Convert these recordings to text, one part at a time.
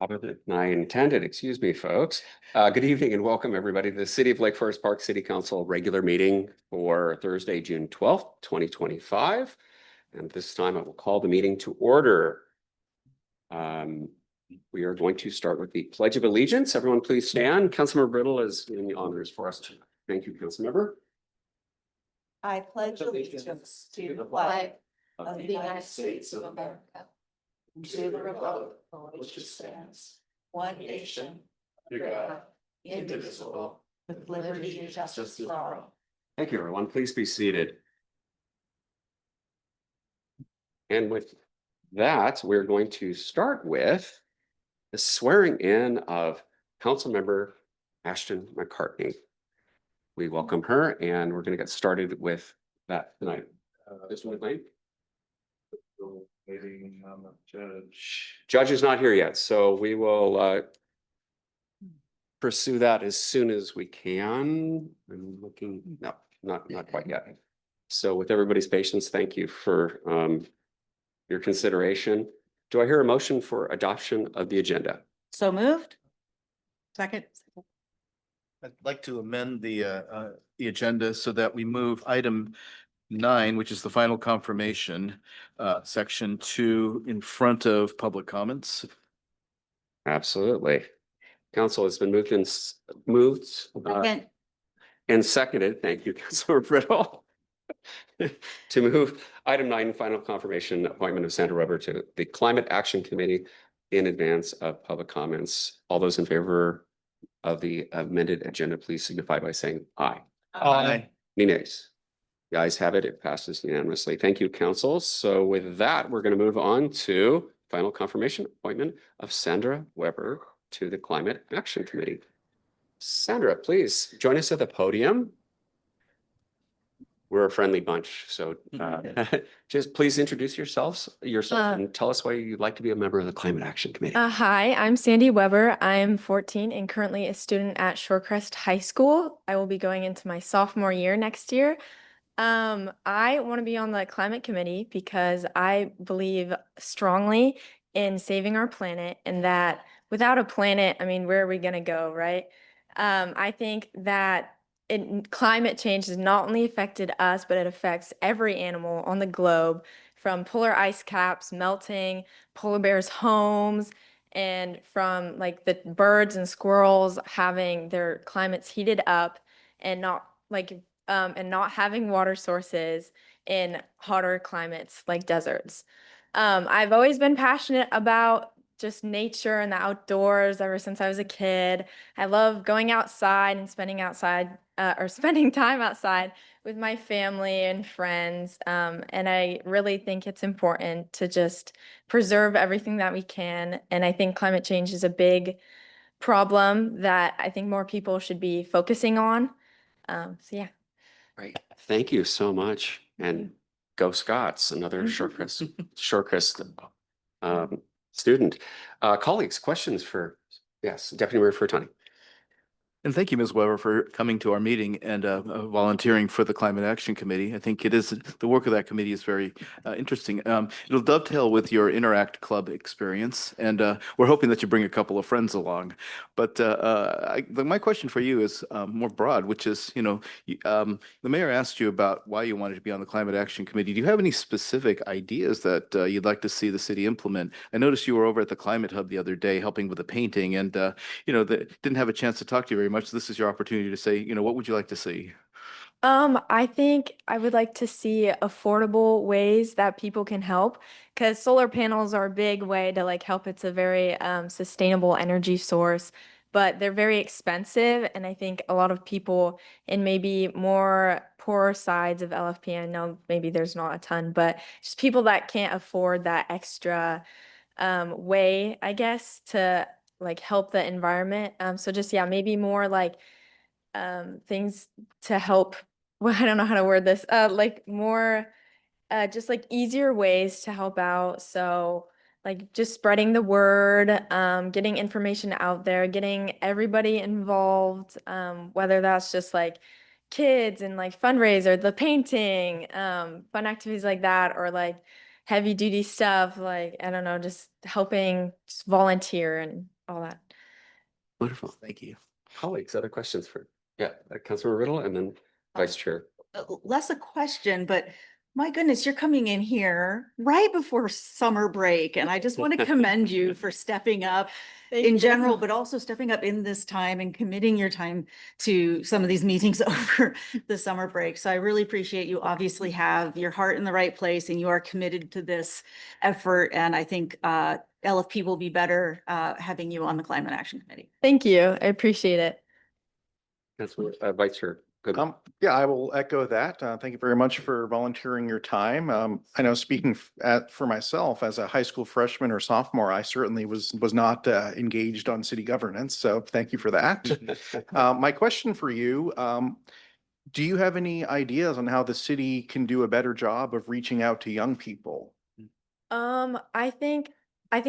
Than I intended. Excuse me, folks. Good evening and welcome everybody to the City of Lake Forest Park City Council regular meeting for Thursday, June 12th, 2025. And this time I will call the meeting to order. We are going to start with the Pledge of Allegiance. Everyone please stand. Councilmember Brittle is doing the honors for us tonight. Thank you, Councilmember. I pledge allegiance to the flag of the United States of America, and to the republic for which it stands, one nation, under God, indivisible, with liberty and justice for all. Thank you, everyone. Please be seated. And with that, we're going to start with the swearing in of Councilmember Ashton McCartney. We welcome her, and we're going to get started with that tonight. This one, Lane. Waiting on the judge. Judge is not here yet, so we will pursue that as soon as we can. I'm looking, no, not quite yet. So with everybody's patience, thank you for your consideration. Do I hear a motion for adoption of the agenda? So moved. Second. I'd like to amend the agenda so that we move item 9, which is the final confirmation, section 2 in front of public comments. Absolutely. Council has been moved and seconded. Thank you, Councilor Brittle. To move item 9, final confirmation appointment of Sandra Weber to the Climate Action Committee in advance of public comments. All those in favor of the amended agenda, please signify by saying aye. Aye. Any nays? The ayes have it. It passes unanimously. Thank you, Council. So with that, we're going to move on to final confirmation appointment of Sandra Weber to the Climate Action Committee. Sandra, please join us at the podium. We're a friendly bunch, so just please introduce yourself and tell us why you'd like to be a member of the Climate Action Committee. Hi, I'm Sandy Weber. I'm 14 and currently a student at Shorecrest High School. I will be going into my sophomore year next year. I want to be on the Climate Committee because I believe strongly in saving our planet, and that without a planet, I mean, where are we going to go, right? I think that climate change has not only affected us, but it affects every animal on the globe, from polar ice caps melting, polar bears' homes, and from like the birds and squirrels having their climates heated up and not having water sources in hotter climates like deserts. I've always been passionate about just nature and the outdoors ever since I was a kid. I love going outside and spending time outside with my family and friends. And I really think it's important to just preserve everything that we can. And I think climate change is a big problem that I think more people should be focusing on. So yeah. Great. Thank you so much. And go Scots, another Shorecrest student. Colleagues, questions for, yes, Deputy Mayor Furtani. And thank you, Ms. Weber, for coming to our meeting and volunteering for the Climate Action Committee. I think the work of that committee is very interesting. It'll dovetail with your Interact Club experience, and we're hoping that you bring a couple of friends along. But my question for you is more broad, which is, the mayor asked you about why you wanted to be on the Climate Action Committee. Do you have any specific ideas that you'd like to see the city implement? I noticed you were over at the Climate Hub the other day helping with the painting, and didn't have a chance to talk to you very much. This is your opportunity to say, what would you like to see? I think I would like to see affordable ways that people can help, because solar panels are a big way to help. It's a very sustainable energy source, but they're very expensive. And I think a lot of people in maybe more poorer sides of LFP, I know maybe there's not a ton, but just people that can't afford that extra way, I guess, to help the environment. So just, yeah, maybe more things to help. Well, I don't know how to word this. More, just easier ways to help out. So just spreading the word, getting information out there, getting everybody involved, whether that's just kids and fundraiser, the painting, fun activities like that, or heavy duty stuff, like, I don't know, just helping, just volunteer and all that. Wonderful. Thank you. Colleagues, other questions for, Councilor Riddle and then Vice Chair. Less a question, but my goodness, you're coming in here right before summer break, and I just want to commend you for stepping up in general, but also stepping up in this time and committing your time to some of these meetings over the summer break. So I really appreciate you obviously have your heart in the right place and you are committed to this effort. And I think LFP will be better having you on the Climate Action Committee. Thank you. I appreciate it. Councilor, Vice Chair. Good. Yeah, I will echo that. Thank you very much for volunteering your time. I know speaking for myself as a high school freshman or sophomore, I certainly was not engaged on city governance. So thank you for that. My question for you, do you have any ideas on how the city can do a better job of reaching out to young people? I think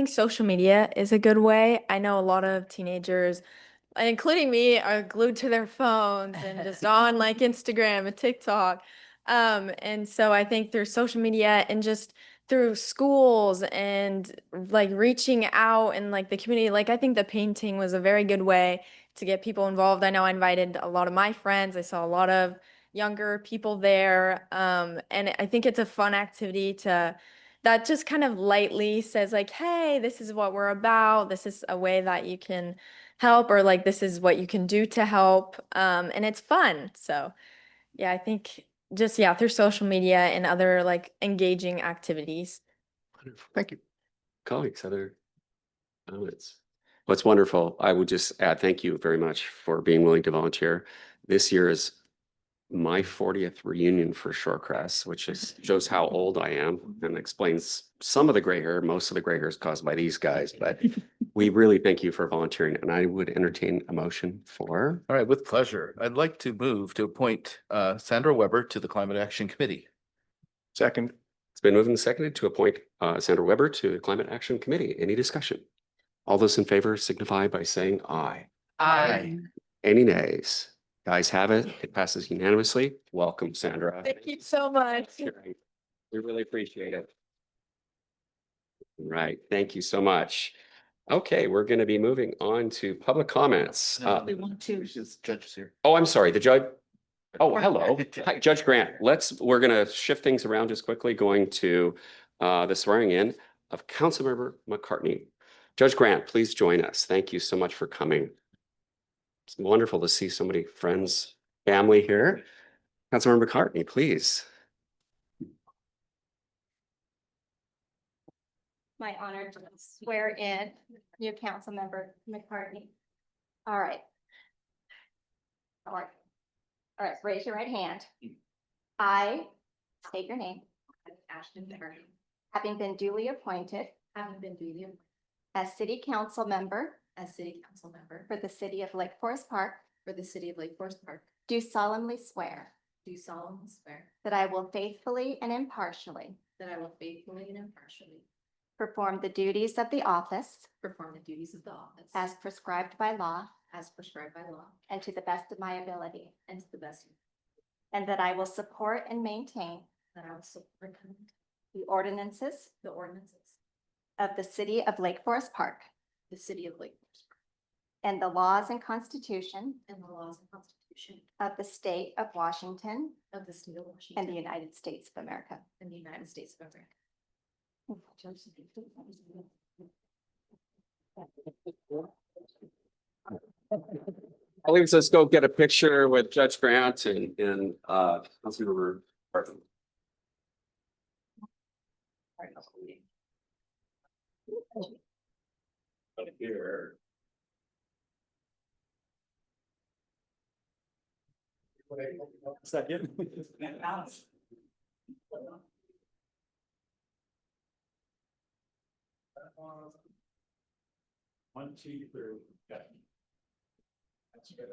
social media is a good way. I know a lot of teenagers, including me, are glued to their phones and just on like Instagram and TikTok. And so I think through social media and just through schools and like reaching out and like the community, like I think the painting was a very good way to get people involved. I know I invited a lot of my friends. I saw a lot of younger people there. And I think it's a fun activity that just kind of lightly says like, hey, this is what we're about. This is a way that you can help, or like this is what you can do to help. And it's fun. So yeah, I think just through social media and other like engaging activities. Wonderful. Thank you. Colleagues, other comments? What's wonderful, I would just add thank you very much for being willing to volunteer. This year is my 40th reunion for Shorecrest, which shows how old I am and explains some of the gray hair. Most of the gray hair is caused by these guys, but we really thank you for volunteering, and I would entertain a motion for. All right, with pleasure. I'd like to move to appoint Sandra Weber to the Climate Action Committee. Second. It's been moved and seconded to appoint Sandra Weber to the Climate Action Committee. Any discussion? All those in favor signify by saying aye. Aye. Any nays? Guys have it. It passes unanimously. Welcome, Sandra. Thank you so much. We really appreciate it. Right. Thank you so much. Okay, we're going to be moving on to public comments. We want to. Judge is here. Oh, I'm sorry. The judge. Oh, hello. Hi, Judge Grant. We're going to shift things around just quickly, going to the swearing in of Councilmember McCartney. Judge Grant, please join us. Thank you so much for coming. It's wonderful to see so many friends, family here. Councilmember McCartney, please. My honor to swear in new council member McCartney. All right. All right, raise your right hand. I state your name. Ashton McCartney. Having been duly appointed as city council member for the city of Lake Forest Park, do solemnly swear that I will faithfully and impartially perform the duties of the office as prescribed by law and to the best of my ability, and that I will support and maintain the ordinances of the city of Lake Forest Park and the laws and constitution of the state of Washington and the United States of America. Colleagues, let's go get a picture with Judge Grant and Councilmember McCartney. Here. Second. 1, 2, 3. Okay. That's good.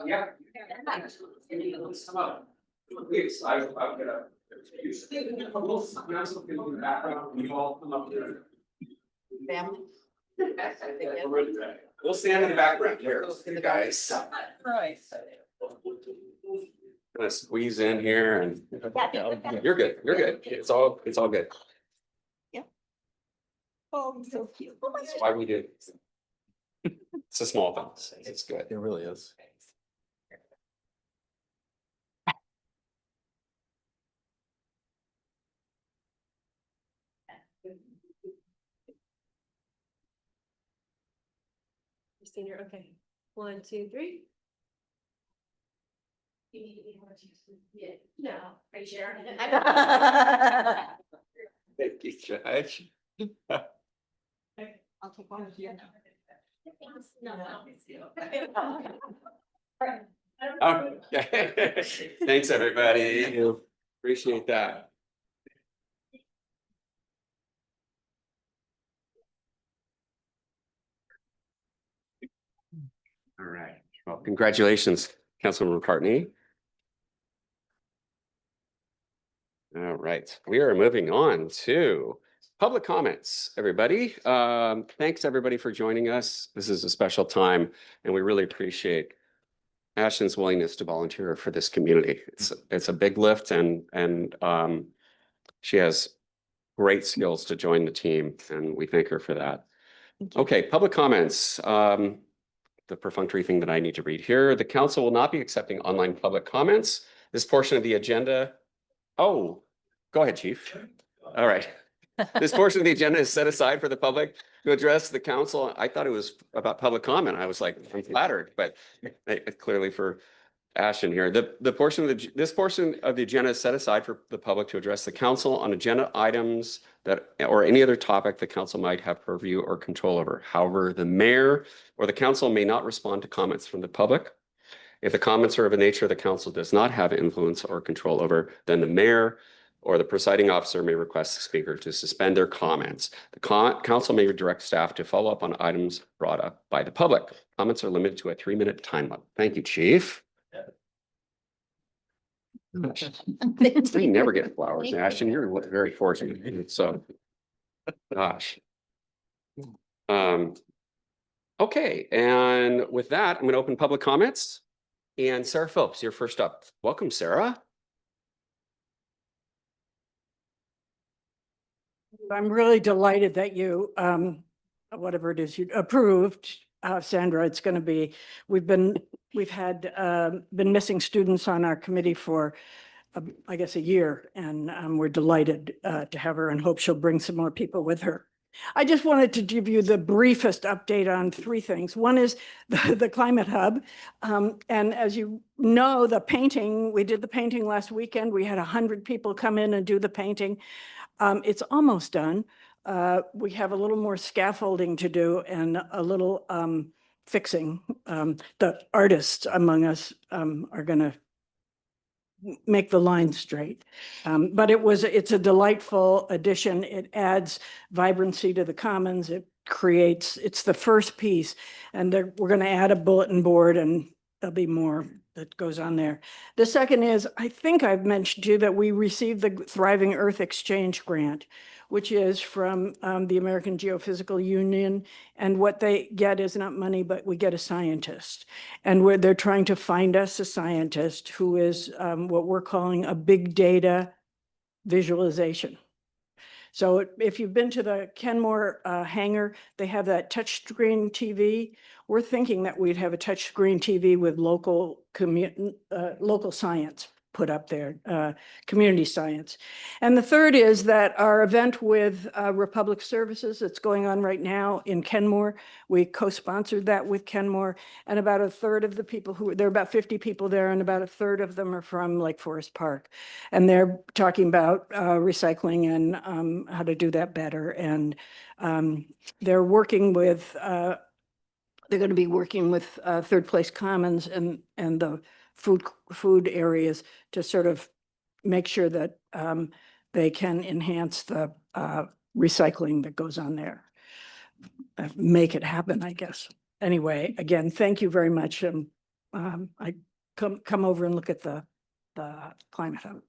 Yeah. Please, I'm gonna use a little people in the background. We all come up here. Family. We'll stand in the background here, you guys. Right. Gonna squeeze in here and Yeah. you're good, you're good. It's all good. Oh, so cute. That's why we do. It's a small thing. It's good. It really is. Senior, okay. 1, 2, 3. No, right here. Thank you, Judge. I'll take one of you. Okay. Thanks, everybody. Appreciate that. All right. Well, congratulations, Councilmember McCartney. All right, we are moving on to public comments, everybody. Thanks, everybody, for joining us. This is a special time, and we really appreciate Ashton's willingness to volunteer for this community. It's a big lift, and she has great skills to join the team, and we thank her for that. Okay, public comments. The perfunctory thing that I need to read here. The council will not be accepting online public comments. This portion of the agenda. Oh, go ahead, Chief. All right. This portion of the agenda is set aside for the public to address the council. I thought it was about public comment. I was like, I'm flattered, but clearly for Ashton here. This portion of the agenda is set aside for the public to address the council on agenda items that or any other topic the council might have purview or control over. However, the mayor or the council may not respond to comments from the public. If the comments are of a nature the council does not have influence or control over, then the mayor or the presiding officer may request the speaker to suspend their comments. The council may direct staff to follow up on items brought up by the public. Comments are limited to a 3-minute time limit. Thank you, Chief. We never get flowers, Ashton. You're very fortunate. So, gosh. Okay, and with that, I'm going to open public comments. And Sarah Phillips, you're first up. Welcome, Sarah. I'm really delighted that you, whatever it is you approved, Sandra. It's going to be, been missing students on our committee for, I guess, a year, and we're delighted to have her and hope she'll bring some more people with her. I just wanted to give you the briefest update on 3 things. One is the Climate Hub. And as you know, the painting, we did the painting last weekend. We had 100 people come in and do the painting. It's almost done. We have a little more scaffolding to do and a little fixing. The artists among us are going to make the line straight. But it's a delightful addition. It adds vibrancy to the commons. It's the first piece. And we're going to add a bulletin board, and there'll be more that goes on there. The second is, I think I've mentioned to you that we received the Thriving Earth Exchange Grant, which is from the American Geophysical Union. And what they get is not money, but we get a scientist. And they're trying to find us a scientist who is what we're calling a big data visualization. So if you've been to the Kenmore hangar, they have that touchscreen TV. We're thinking that we'd have a touchscreen TV with local science put up there, community science. And the third is that our event with Republic Services that's going on right now in Kenmore, we co-sponsored that with Kenmore, and about a third of the people there are about 50 people there, and about a third of them are from Lake Forest Park. And they're talking about recycling and how to do that better. And they're working with, they're going to be working with Third Place Commons and the food areas to sort of make sure that they can enhance the recycling that goes on there. Make it happen, I guess. Anyway, again, thank you very much. I come over and look at the Climate Hub.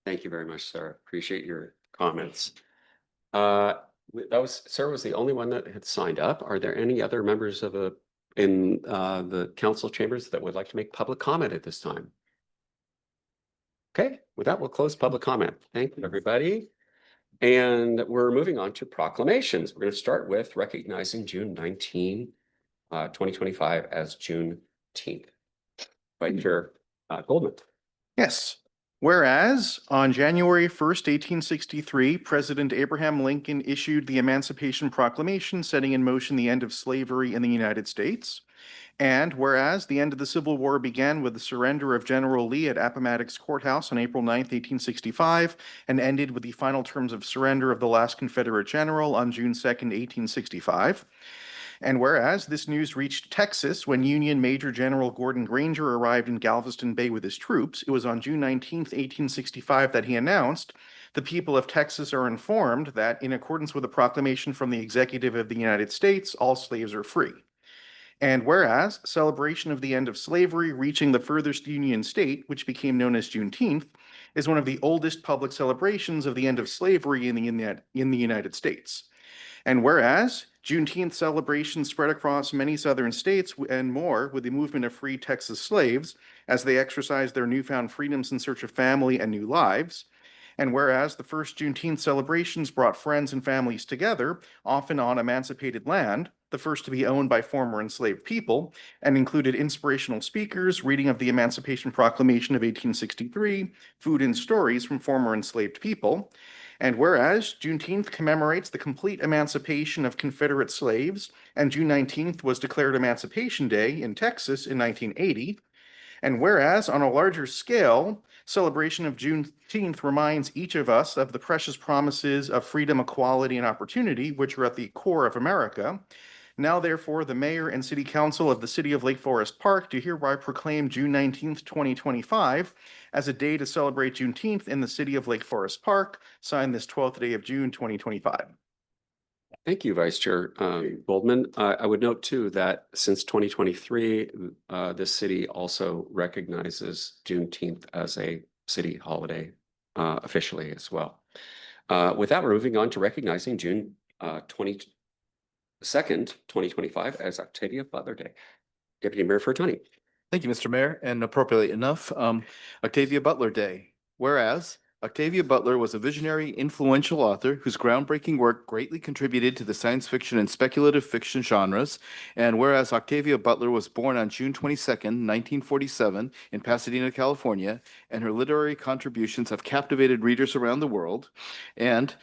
Thank you very much, Sarah. Appreciate your comments. Sarah was the only one that had signed up. Are there any other members of the in the council chambers that would like to make public comment at this time? Okay, with that, we'll close public comment. Thank you, everybody. And we're moving on to proclamations. We're going to start with recognizing June 19, 2025 as Juneteenth. Vice Chair Goldman. Yes. Whereas on January 1st, 1863, President Abraham Lincoln issued the Emancipation Proclamation setting in motion the end of slavery in the United States. And whereas the end of the Civil War began with the surrender of General Lee at Appomattox Courthouse on April 9th, 1865, and ended with the final terms of surrender of the last Confederate general on June 2nd, 1865. And whereas this news reached Texas when Union Major General Gordon Granger arrived in Galveston Bay with his troops, it was on June 19th, 1865 that he announced, "The people of Texas are informed that in accordance with a proclamation from the Executive of the United States, all slaves are free." And whereas celebration of the end of slavery reaching the furthest Union state, which became known as Juneteenth, is one of the oldest public celebrations of the end of slavery in the United States. And whereas Juneteenth celebrations spread across many southern states and more with the movement of free Texas slaves as they exercised their newfound freedoms in search of family and new lives. And whereas the first Juneteenth celebrations brought friends and families together, often on emancipated land, the first to be owned by former enslaved people, and included inspirational speakers, reading of the Emancipation Proclamation of 1863, food and stories from former enslaved people. And whereas Juneteenth commemorates the complete emancipation of Confederate slaves, and June 19th was declared Emancipation Day in Texas in 1980, and whereas on a larger scale, celebration of Juneteenth reminds each of us of the precious promises of freedom, equality, and opportunity, which are at the core of America. Now, therefore, the mayor and city council of the city of Lake Forest Park do hereby proclaim June 19th, 2025 as a day to celebrate Juneteenth in the city of Lake Forest Park, signed this 12th day of June, 2025. Thank you, Vice Chair Goldman. I would note too that since 2023, this city also recognizes Juneteenth as a city holiday officially as well. With that, we're moving on to recognizing June 22nd, 2025 as Octavia Butler Day. Deputy Mayor Furtani. Thank you, Mr. Mayor, and appropriately enough, Octavia Butler Day. Whereas Octavia Butler was a visionary, influential author whose groundbreaking work greatly contributed to the science fiction and speculative fiction genres. And whereas Octavia Butler was born on June 22nd, 1947 in Pasadena, California, and her literary contributions have captivated readers around the world. And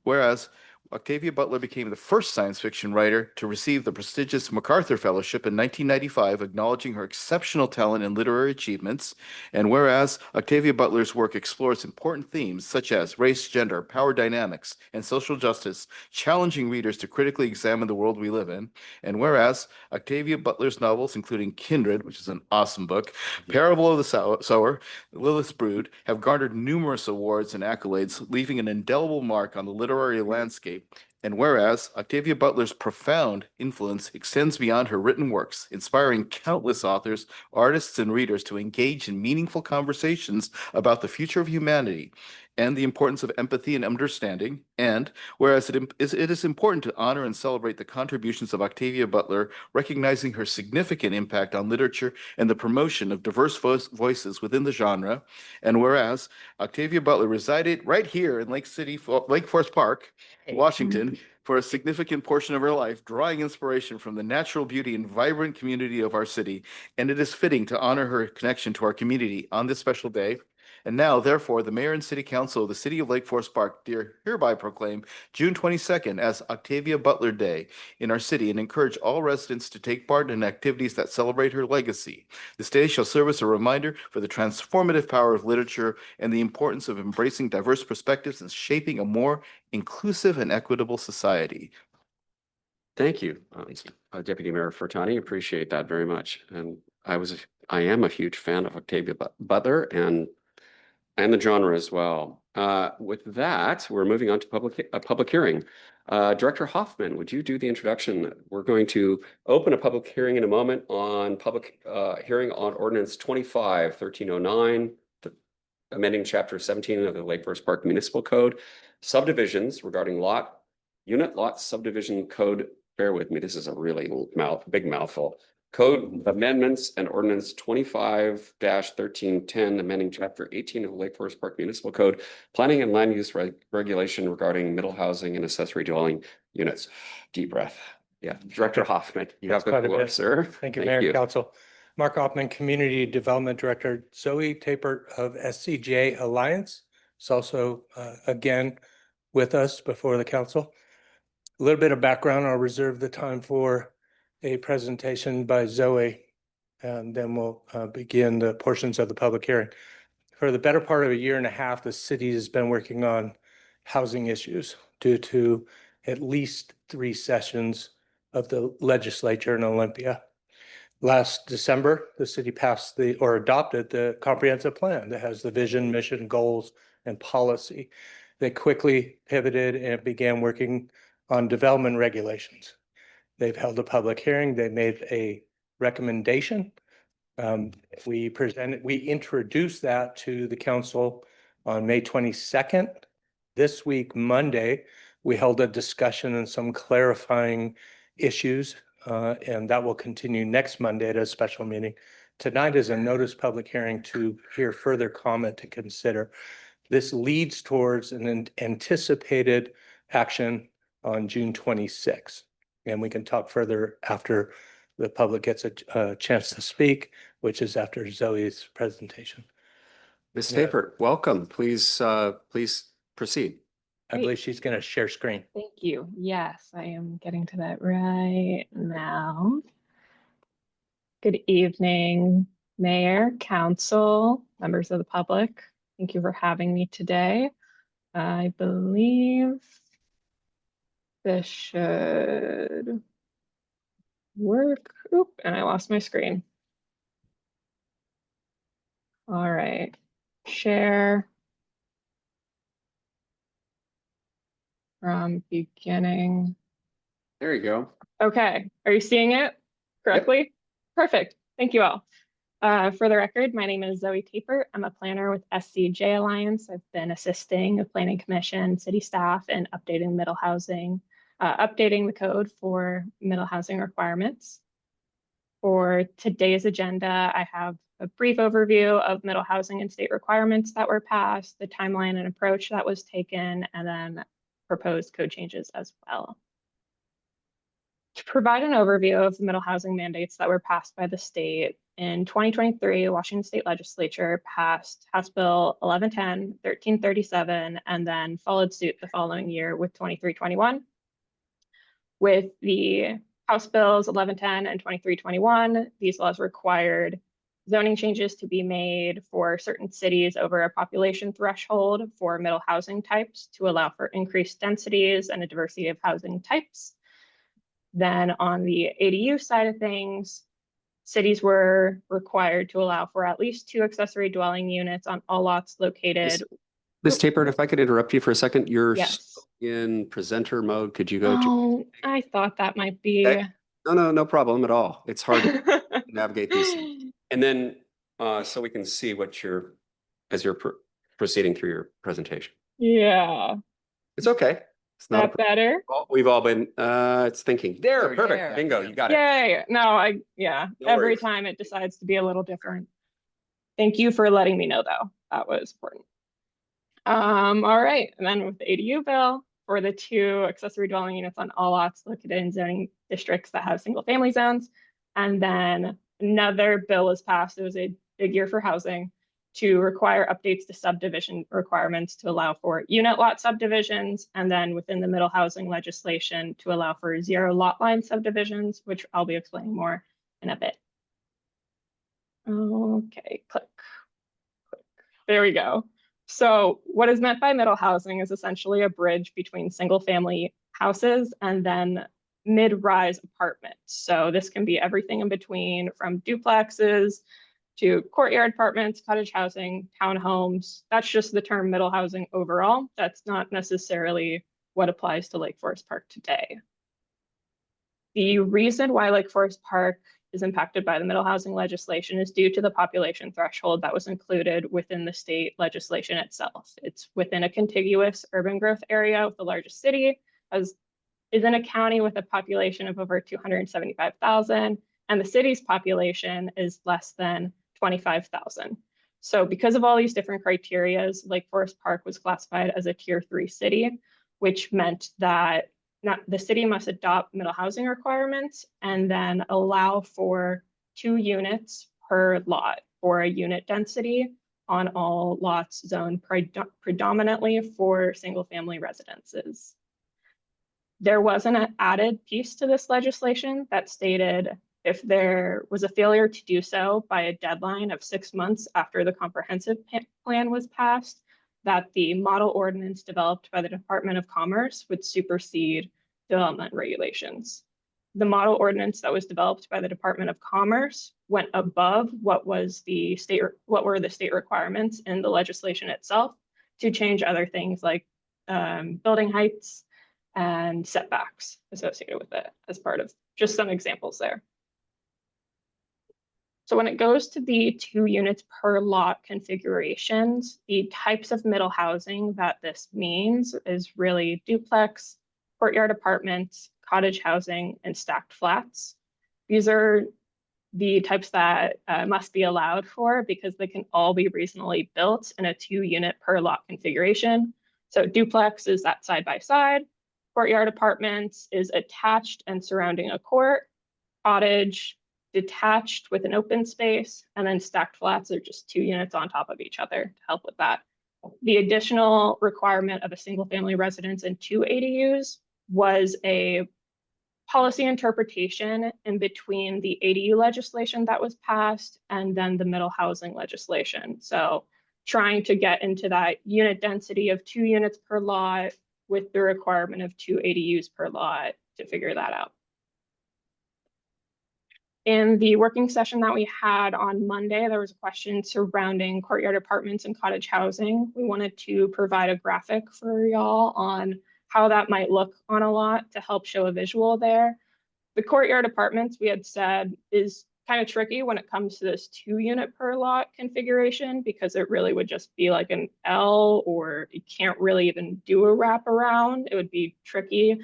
whereas Octavia Butler became the first science fiction writer to receive the prestigious MacArthur Fellowship in 1995, acknowledging her exceptional talent and literary achievements. And whereas Octavia Butler's work explores important themes such as race, gender, power dynamics, and social justice, challenging readers to critically examine the world we live in. And whereas Octavia Butler's novels, including Kindred, which is an awesome book, Parable of the Sower, Lilith's Brood, have garnered numerous awards and accolades, leaving an indelible mark on the literary landscape. And whereas Octavia Butler's profound influence extends beyond her written works, inspiring countless authors, artists, and readers to engage in meaningful conversations about the future of humanity and the importance of empathy and understanding. And whereas it is important to honor and celebrate the contributions of Octavia Butler, recognizing her significant impact on literature and the promotion of diverse voices within the genre. And whereas Octavia Butler resided right here in Lake Forest Park, Washington, for a significant portion of her life, drawing inspiration from the natural beauty and vibrant community of our city. And it is fitting to honor her connection to our community on this special day. And now, therefore, the mayor and city council of the city of Lake Forest Park hereby proclaim June 22nd as Octavia Butler Day in our city and encourage all residents to take part in activities that celebrate her legacy. This day shall serve as a reminder for the transformative power of literature and the importance of embracing diverse perspectives and shaping a more inclusive and equitable society. Thank you, Deputy Mayor Furtani. Appreciate that very much. And I am a huge fan of Octavia Butler and the genre as well. With that, we're moving on to a public hearing. Director Hoffman, would you do the introduction? We're going to open a public hearing in a moment on public hearing on Ordinance 25-1309, amending Chapter 17 of the Lake Forest Park Municipal Code, subdivisions regarding unit lot subdivision code. Bear with me, this is a really big mouthful. Code amendments and ordinance 25-1310, amending chapter 18 of the Lake Forest Park Municipal Code, planning and land use regulation regarding middle housing and accessory dwelling units. Deep breath. Yeah, Director Hoffman, you have the Quite a floor, bit. sir. Thank you, Mayor, Council. Mark Hoffman, Community Development Director. Zoe Tapert of SCJ Alliance is also again with us before the council. A little bit of background. I'll reserve the time for a presentation by Zoe, and then we'll begin the portions of the public hearing. For the better part of a year and a half, the city has been working on housing issues due to at least 3 sessions of the legislature in Olympia. Last December, the city passed or adopted the comprehensive plan that has the vision, mission, goals, and policy. They quickly pivoted and began working on development regulations. They've held a public hearing. They made a recommendation. We introduced that to the council on May 22nd. This week, Monday, we held a discussion and some clarifying issues, and that will continue next Monday at a special meeting. Tonight is a notice public hearing to hear further comment to consider. This leads towards an anticipated action on June 26th. And we can talk further after the public gets a chance to speak, which is after Zoe's presentation. Ms. Tapert, welcome. Please proceed. I believe she's going to share screen. Thank you. Yes, I am getting to that right now. Good evening, Mayor, Council, members of the public. Thank you for having me today. I believe this should work. Oop, and I lost my screen. All right, share from beginning. There you go. Okay, are you seeing it correctly? Perfect, thank you all. For the record, my name is Zoe Tapert. I'm a planner with SCJ Alliance. I've been assisting the Planning Commission, city staff in updating updating the code for middle housing requirements. For today's agenda, I have a brief overview of middle housing and state requirements that were passed, the timeline and approach that was taken, and then proposed code changes as well. To provide an overview of the middle housing mandates that were passed by the state, in 2023, Washington State Legislature passed House Bill 1110, 1337, and then followed suit the following year with 2321. With the House Bills 1110 and 2321, these laws required zoning changes to be made for certain cities over a population threshold for middle housing types to allow for increased densities and a diversity of housing types. Then on the ADU side of things, cities were required to allow for at least 2 accessory dwelling units on all lots located. Ms. Tapert, if I could interrupt you for a second, you're Yes. in presenter mode. Could you go to? Oh, I thought that might be. Okay. No problem at all. It's hard to navigate these things. And then, so we can see what as you're proceeding through your presentation. Yeah. It's okay. It's not. That better? We've all been, it's thinking. There, perfect. There. Bingo, you got it. Yay. No, yeah. No Every worries. time it decides to be a little different. Thank you for letting me know, though. That was important. All right. And then with the ADU bill, for the 2 accessory dwelling units on all lots located in zoning districts that have single family zones. And then another bill was passed. It was a big year for housing to require updates to subdivision requirements to allow for unit lot subdivisions. And then within the middle housing legislation to allow for 0 lot line subdivisions, which I'll be explaining more in a bit. Okay, click. There we go. So what is meant by middle housing is essentially a bridge between single family houses and then mid-rise apartments. So this can be everything in between, from duplexes to courtyard apartments, cottage housing, townhomes. That's just the term middle housing overall. That's not necessarily what applies to Lake Forest Park today. The reason why Lake Forest Park is impacted by the middle housing legislation is due to the population threshold that was included within the state legislation itself. It's within a contiguous urban growth area with the largest city, is in a county with a population of over 275,000, and the city's population is less than 25,000. So because of all these different criterias, Lake Forest Park was classified as a tier 3 city, which meant that the city must adopt middle housing requirements and then allow for 2 units per lot for a unit density on all lots zoned predominantly for single-family residences. There was an added piece to this legislation that stated if there was a failure to do so by a deadline of 6 months after the comprehensive plan was passed, that the model ordinance developed by the Department of Commerce would supersede development regulations. The model ordinance that was developed by the Department of Commerce went above what were the state requirements in the legislation itself to change other things like building heights and setbacks associated with it as part of just some examples there. So when it goes to the 2 units per lot configurations, the types of middle housing that this means is really duplex, courtyard apartments, cottage housing, and stacked flats. These are the types that must be allowed for because they can all be reasonably built in a 2 unit per lot configuration. So duplex is that side by side. Courtyard apartments is attached and surrounding a court. Cottage, detached with an open space, and then stacked flats are just 2 units on top of each other to help with that. The additional requirement of a single family residence and 2 ADUs was a policy interpretation in between the ADU legislation that was passed and then the middle housing legislation. So trying to get into that unit density of 2 units per lot with the requirement of 2 ADUs per lot to figure that out. In the working session that we had on Monday, there was a question surrounding courtyard apartments and cottage housing. We wanted to provide a graphic for y'all on how that might look on a lot to help show a visual there. The courtyard apartments, we had said, is kind of tricky when it comes to this 2 unit per lot configuration because it really would just be like an L, or you can't really even do a wraparound. It would be tricky.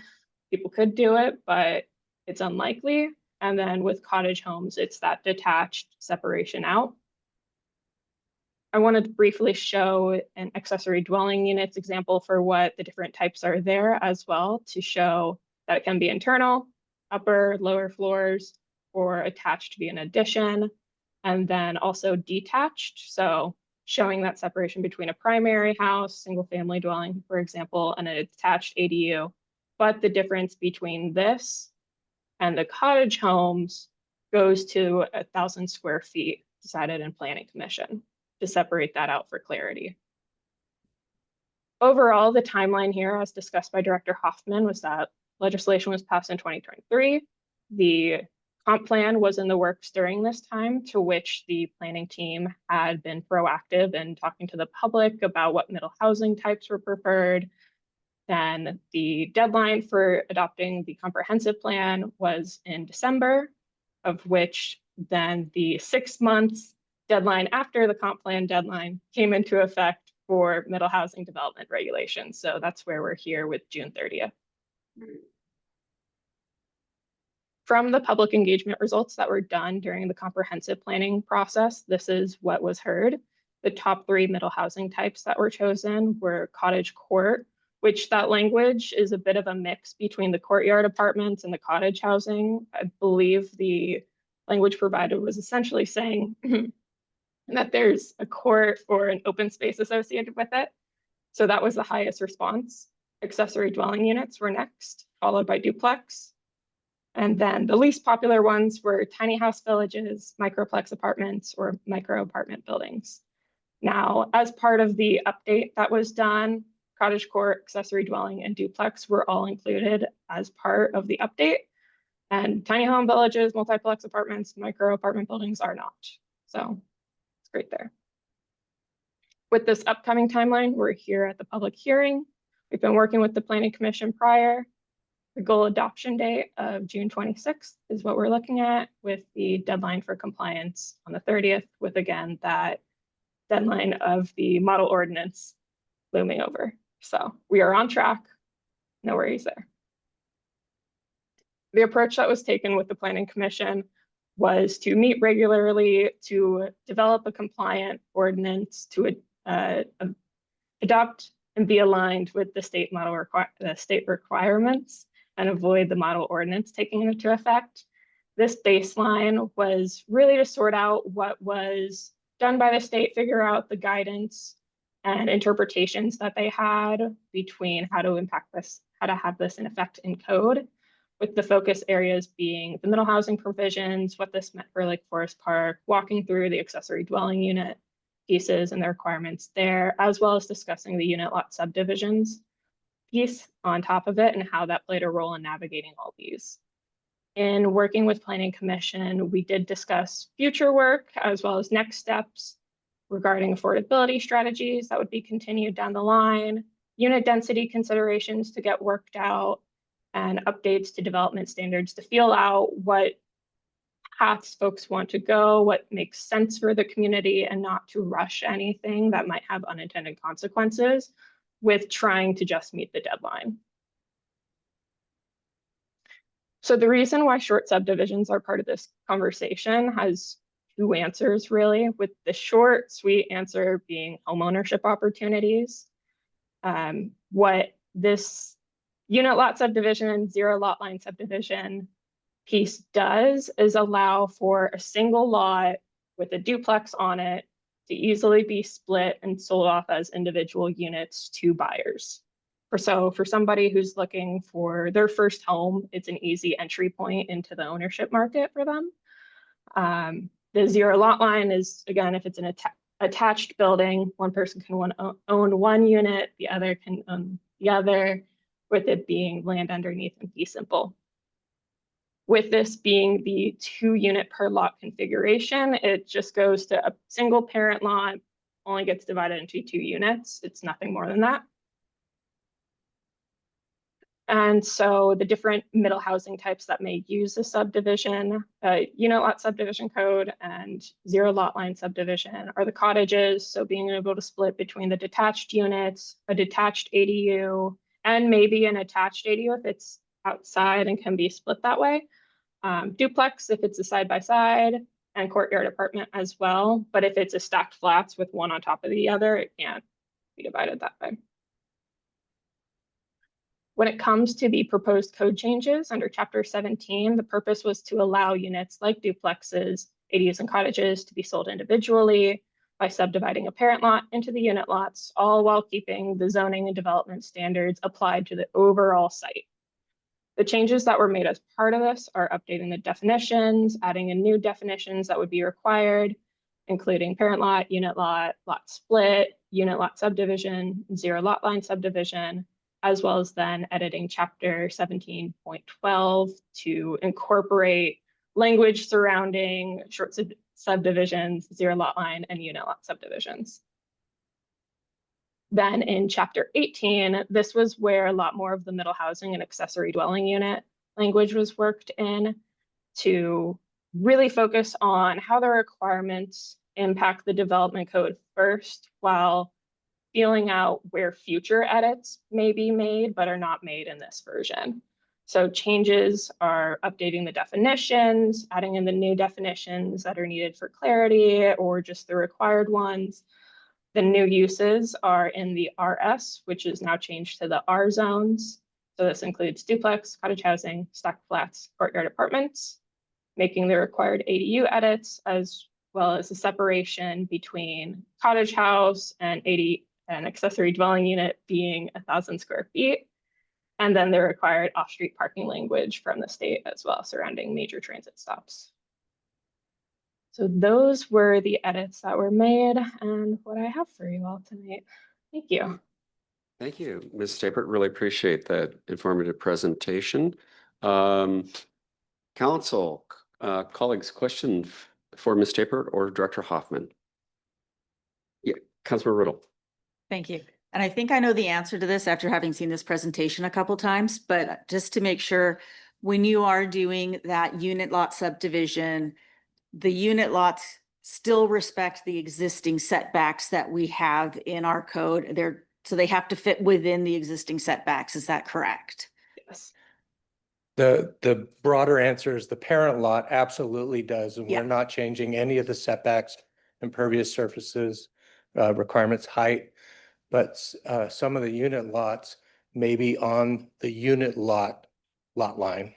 People could do it, but it's unlikely. And then with cottage homes, it's that detached separation out. I wanted to briefly show an accessory dwelling units example for what the different types are there as well, to show that it can be internal, upper, lower floors, or attached via an addition, and then also detached. So showing that separation between a primary house, single family dwelling, for example, and an attached ADU. But the difference between this and the cottage homes goes to 1,000 square feet decided in Planning Commission to separate that out for clarity. Overall, the timeline here, as discussed by Director Hoffman, was that legislation was passed in 2023. The comp plan was in the works during this time, to which the planning team had been proactive in talking to the public about what middle housing types were preferred. Then the deadline for adopting the comprehensive plan was in December, of which then the 6 months deadline after the comp plan deadline came into effect for middle housing development regulations. So that's where we're here with June 30th. From the public engagement results that were done during the comprehensive planning process, this is what was heard. The top 3 middle housing types that were chosen were cottage court, which that language is a bit of a mix between the courtyard apartments and the cottage housing. I believe the language provided was essentially saying that there's a court or an open space associated with it. So that was the highest response. Accessory dwelling units were next, followed by duplex. And then the least popular ones were tiny house villages, microplex apartments, or micro apartment buildings. Now, as part of the update that was done, cottage court, accessory dwelling, and duplex were all included as part of the update. And tiny home villages, multiplex apartments, micro apartment buildings are not. So it's great there. With this upcoming timeline, we're here at the public hearing. We've been working with the Planning Commission prior. The goal adoption date of June 26th is what we're looking at, with the deadline for compliance on the 30th, with again that deadline of the model ordinance looming over. So we are on track, no worries there. The approach that was taken with the Planning Commission was to meet regularly, to develop a compliant ordinance, to adopt and be aligned with the state requirements and avoid the model ordinance taking into effect. This baseline was really to sort out what was done by the state, figure out the guidance and interpretations that they had between how to impact this, how to have this in effect in code, with the focus areas being the middle housing provisions, what this meant for Lake Forest Park, walking through the accessory dwelling unit pieces and the requirements there, as well as discussing the unit lot subdivisions piece on top of it and how that played a role in navigating all these. In working with Planning Commission, we did discuss future work as well as next steps regarding affordability strategies that would be continued down the line, unit density considerations to get worked out, and updates to development standards to feel out what paths folks want to go, what makes sense for the community, and not to rush anything that might have unintended consequences with trying to just meet the deadline. So the reason why short subdivisions are part of this conversation has two answers, really, with the short, sweet answer being homeownership opportunities. What this unit lot subdivision, zero lot line subdivision piece does is allow for a single lot with a duplex on it to easily be split and sold off as individual units to buyers. So for somebody who's looking for their first home, it's an easy entry point into the ownership market for them. The zero lot line is, again, if it's an attached building, one person can own one unit, the other can own the other, with it being land underneath and fee simple. With this being the 2 unit per lot configuration, it just goes to a single parent lot, only gets divided into 2 units. It's nothing more than that. And so the different middle housing types that may use the subdivision, unit lot subdivision code and zero lot line subdivision are the cottages. So being able to split between the detached units, a detached ADU, and maybe an attached ADU if it's outside and can be split that way. Duplex if it's a side-by-side, and courtyard apartment as well. But if it's a stacked flats with one on top of the other, it can't be divided that way. When it comes to the proposed code changes under Chapter 17, the purpose was to allow units like duplexes, ADUs, and cottages to be sold individually by subdividing a parent lot into the unit lots, all while keeping the zoning and development standards applied to the overall site. The changes that were made as part of this are updating the definitions, adding in new definitions that would be required, including parent lot, unit lot, lot split, unit lot subdivision, zero lot line subdivision, as well as then editing Chapter 17.12 to incorporate language surrounding short subdivisions, zero lot line, and unit lot subdivisions. Then in Chapter 18, this was where a lot more of the middle housing and accessory dwelling unit language was worked in to really focus on how the requirements impact the development code first, while feeling out where future edits may be made but are not made in this version. So changes are updating the definitions, adding in the new definitions that are needed for clarity or just the required ones. The new uses are in the RS, which is now changed to the R zones. So this includes duplex, cottage housing, stacked flats, courtyard apartments, making the required ADU edits, as well as the separation between cottage house and an accessory dwelling unit being 1,000 square feet. And then the required off-street parking language from the state as well surrounding major transit stops. So those were the edits that were made and what I have for you all tonight. Thank you. Thank you, Ms. Tapert. Really appreciate that informative presentation. Council, colleagues, question for Ms. Tapert or Director Hoffman? Yeah, Councilor Riddle. Thank you. And I think I know the answer to this after having seen this presentation a couple times, but just to make sure, when you are doing that unit lot subdivision, the unit lots still respect the existing setbacks that we have in our code. So they have to fit within the existing setbacks. Is that correct? Yes. The broader answer is the parent lot absolutely does, and Yeah. we're not changing any of the setbacks, impervious surfaces, requirements, height. But some of the unit lots may be on the unit lot line,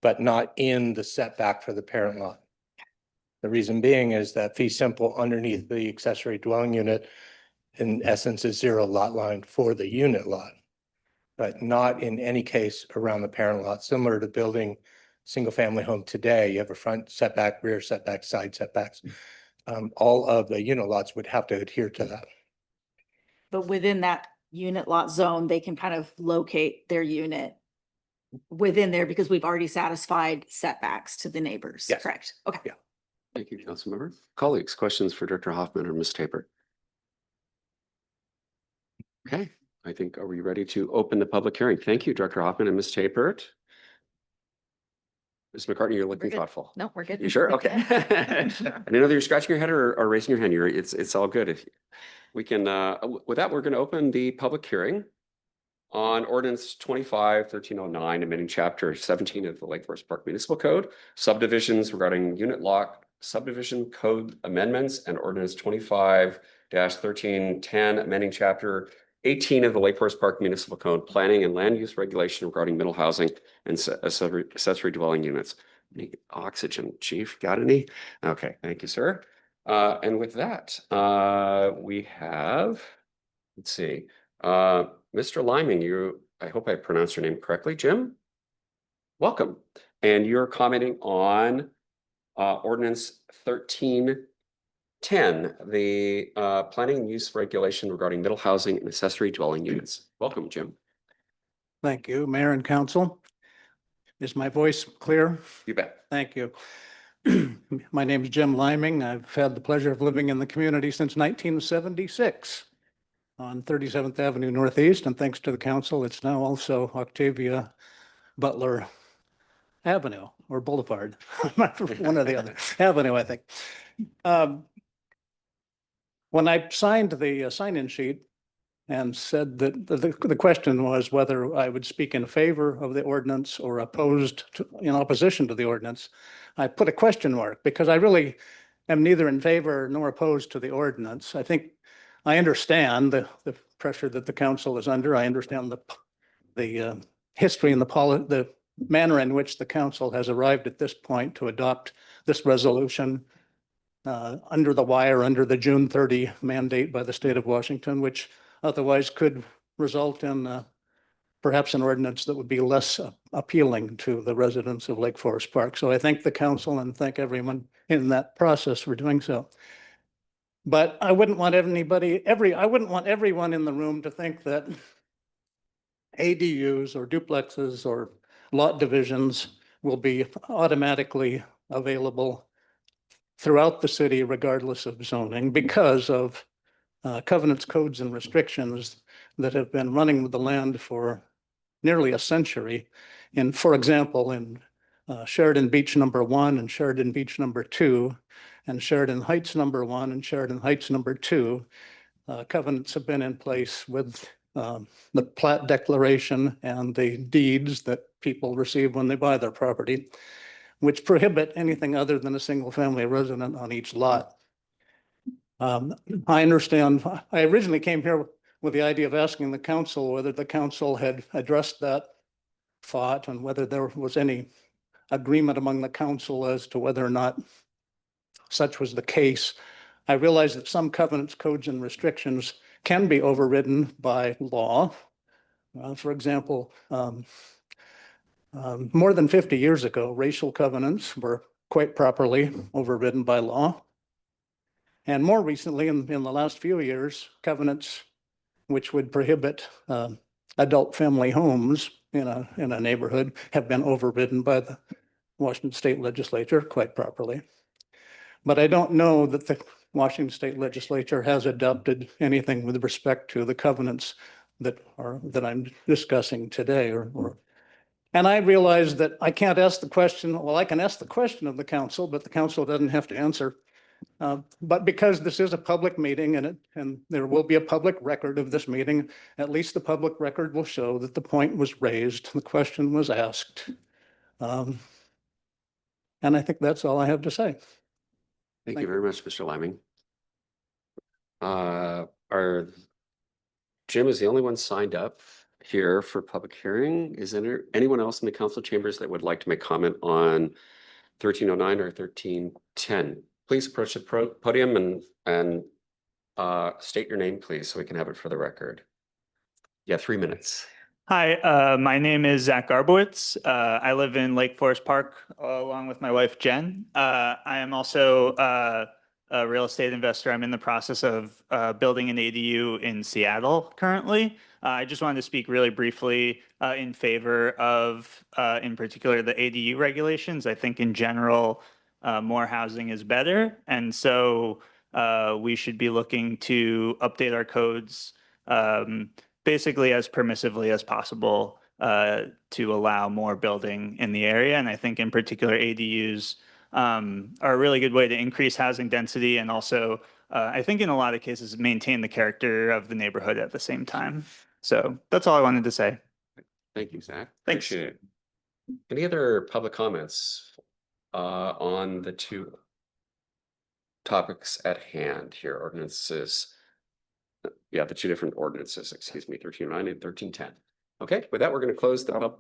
but not in the setback for the parent lot. The reason being is that fee simple underneath the accessory dwelling unit in essence is 0 lot line for the unit lot, but not in any case around the parent lot. Similar to building single family home today, you have a front setback, rear setback, side setbacks. All of the unit lots would have to adhere to that. But within that unit lot zone, they can kind of locate their unit within there because we've already satisfied setbacks to the neighbors, Yes. correct? Okay. Yeah. Thank you, Councilmember. Colleagues, questions for Director Hoffman or Ms. Tabor? Okay, I think, are we ready to open the public hearing? Thank you, Director Hoffman and Ms. Tabor. Ms. McCartney, you're looking good. thoughtful. No, we're good. You sure? Okay. I didn't know that you're scratching your head or raising your hand. It's all good. If we can, with that, we're going to open the public hearing on Ordinance 25-1309, amending Chapter 17 of the Lake Forest Park Municipal Code, subdivisions regarding unit lot subdivision code amendments, and Ordinance 25-1310, amending Chapter 18 of the Lake Forest Park Municipal Code, planning and land use regulation regarding middle housing and accessory dwelling units. Any oxygen, Chief? Got any? Okay, thank you, sir. And with that, we have, let's see, Mr. Lyman, I hope I pronounced your name correctly, Jim. Welcome. And you're commenting on Ordinance 1310, the planning and use regulation regarding middle housing and accessory dwelling units. Welcome, Jim. Thank you, Mayor and Council. Is my voice clear? You bet. Thank you. My name is Jim Liming. I've had the pleasure of living in the community since 1976 on 37th Avenue Northeast, and thanks to the council, it's now also Octavia Butler Avenue or Boulevard, one or the other. Avenue, I think. When I signed the sign-in sheet and said that the question was whether I would speak in favor of the ordinance or in opposition to the ordinance, I put a question mark because I really am neither in favor nor opposed to the ordinance. I think I understand the pressure that the council is under. I understand the history and the manner in which the council has arrived at this point to adopt this resolution under the wire, under the June 30 mandate by the state of Washington, which otherwise could result in perhaps an ordinance that would be less appealing to the residents of Lake Forest Park. So I thank the council and thank everyone in that process for doing so. But I wouldn't want everyone in the room to think that ADUs or duplexes or lot divisions will be automatically available throughout the city regardless of zoning because of covenants, codes, and restrictions that have been running with the land for nearly a century. For example, in Sheridan Beach number 1 and Sheridan Beach number 2 and Sheridan Heights number 1 and Sheridan Heights number 2, covenants have been in place with the plat declaration and the deeds that people receive when they buy their property, which prohibit anything other than a single family resident on each lot. I understand, I originally came here with the idea of asking the council whether the council had addressed that thought and whether there was any agreement among the council as to whether or not such was the case. I realize that some covenants, codes, and restrictions can be overridden by law. For example, more than 50 years ago, racial covenants were quite properly overridden by law. And more recently, in the last few years, covenants which would prohibit adult family homes in a neighborhood have been overridden by the Washington State Legislature quite properly. But I don't know that the Washington State Legislature has adopted anything with respect to the covenants that I'm discussing today. And I realize that I can't ask the question. Well, I can ask the question of the council, but the council doesn't have to answer But because this is a public meeting and there will be a public record of this meeting, at least the public record will show that the point was raised, the question was asked. And I think that's all I have to say. Thank you very much, Mr. Liming. Our Jim is the only one signed up here for public hearing. Is there anyone else in the council chambers that would like to make comment on 1309 or 1310? Please approach the podium and state your name, please, so we can have it for the record. Yeah, 3 minutes. Hi, my name is Zach Garbowitz. I live in Lake Forest Park along with my wife, Jen. I am also a real estate investor. I'm in the process of building an ADU in Seattle currently. I just wanted to speak really briefly in favor of, in particular, the ADU regulations. I think in general, more housing is better. And so we should be looking to update our codes basically as permissively as possible to allow more building in the area. And I think in particular ADUs are a really good way to increase housing density and also I think in a lot of cases maintain the character of the neighborhood at the same time. So that's all I wanted to say. Thank you, Zach. Thanks. Appreciate it. Any other public comments on the two topics at hand here? Ordinances. Yeah, the two different ordinances, excuse me, 1309 and 1310. Okay, with that, we're going to close the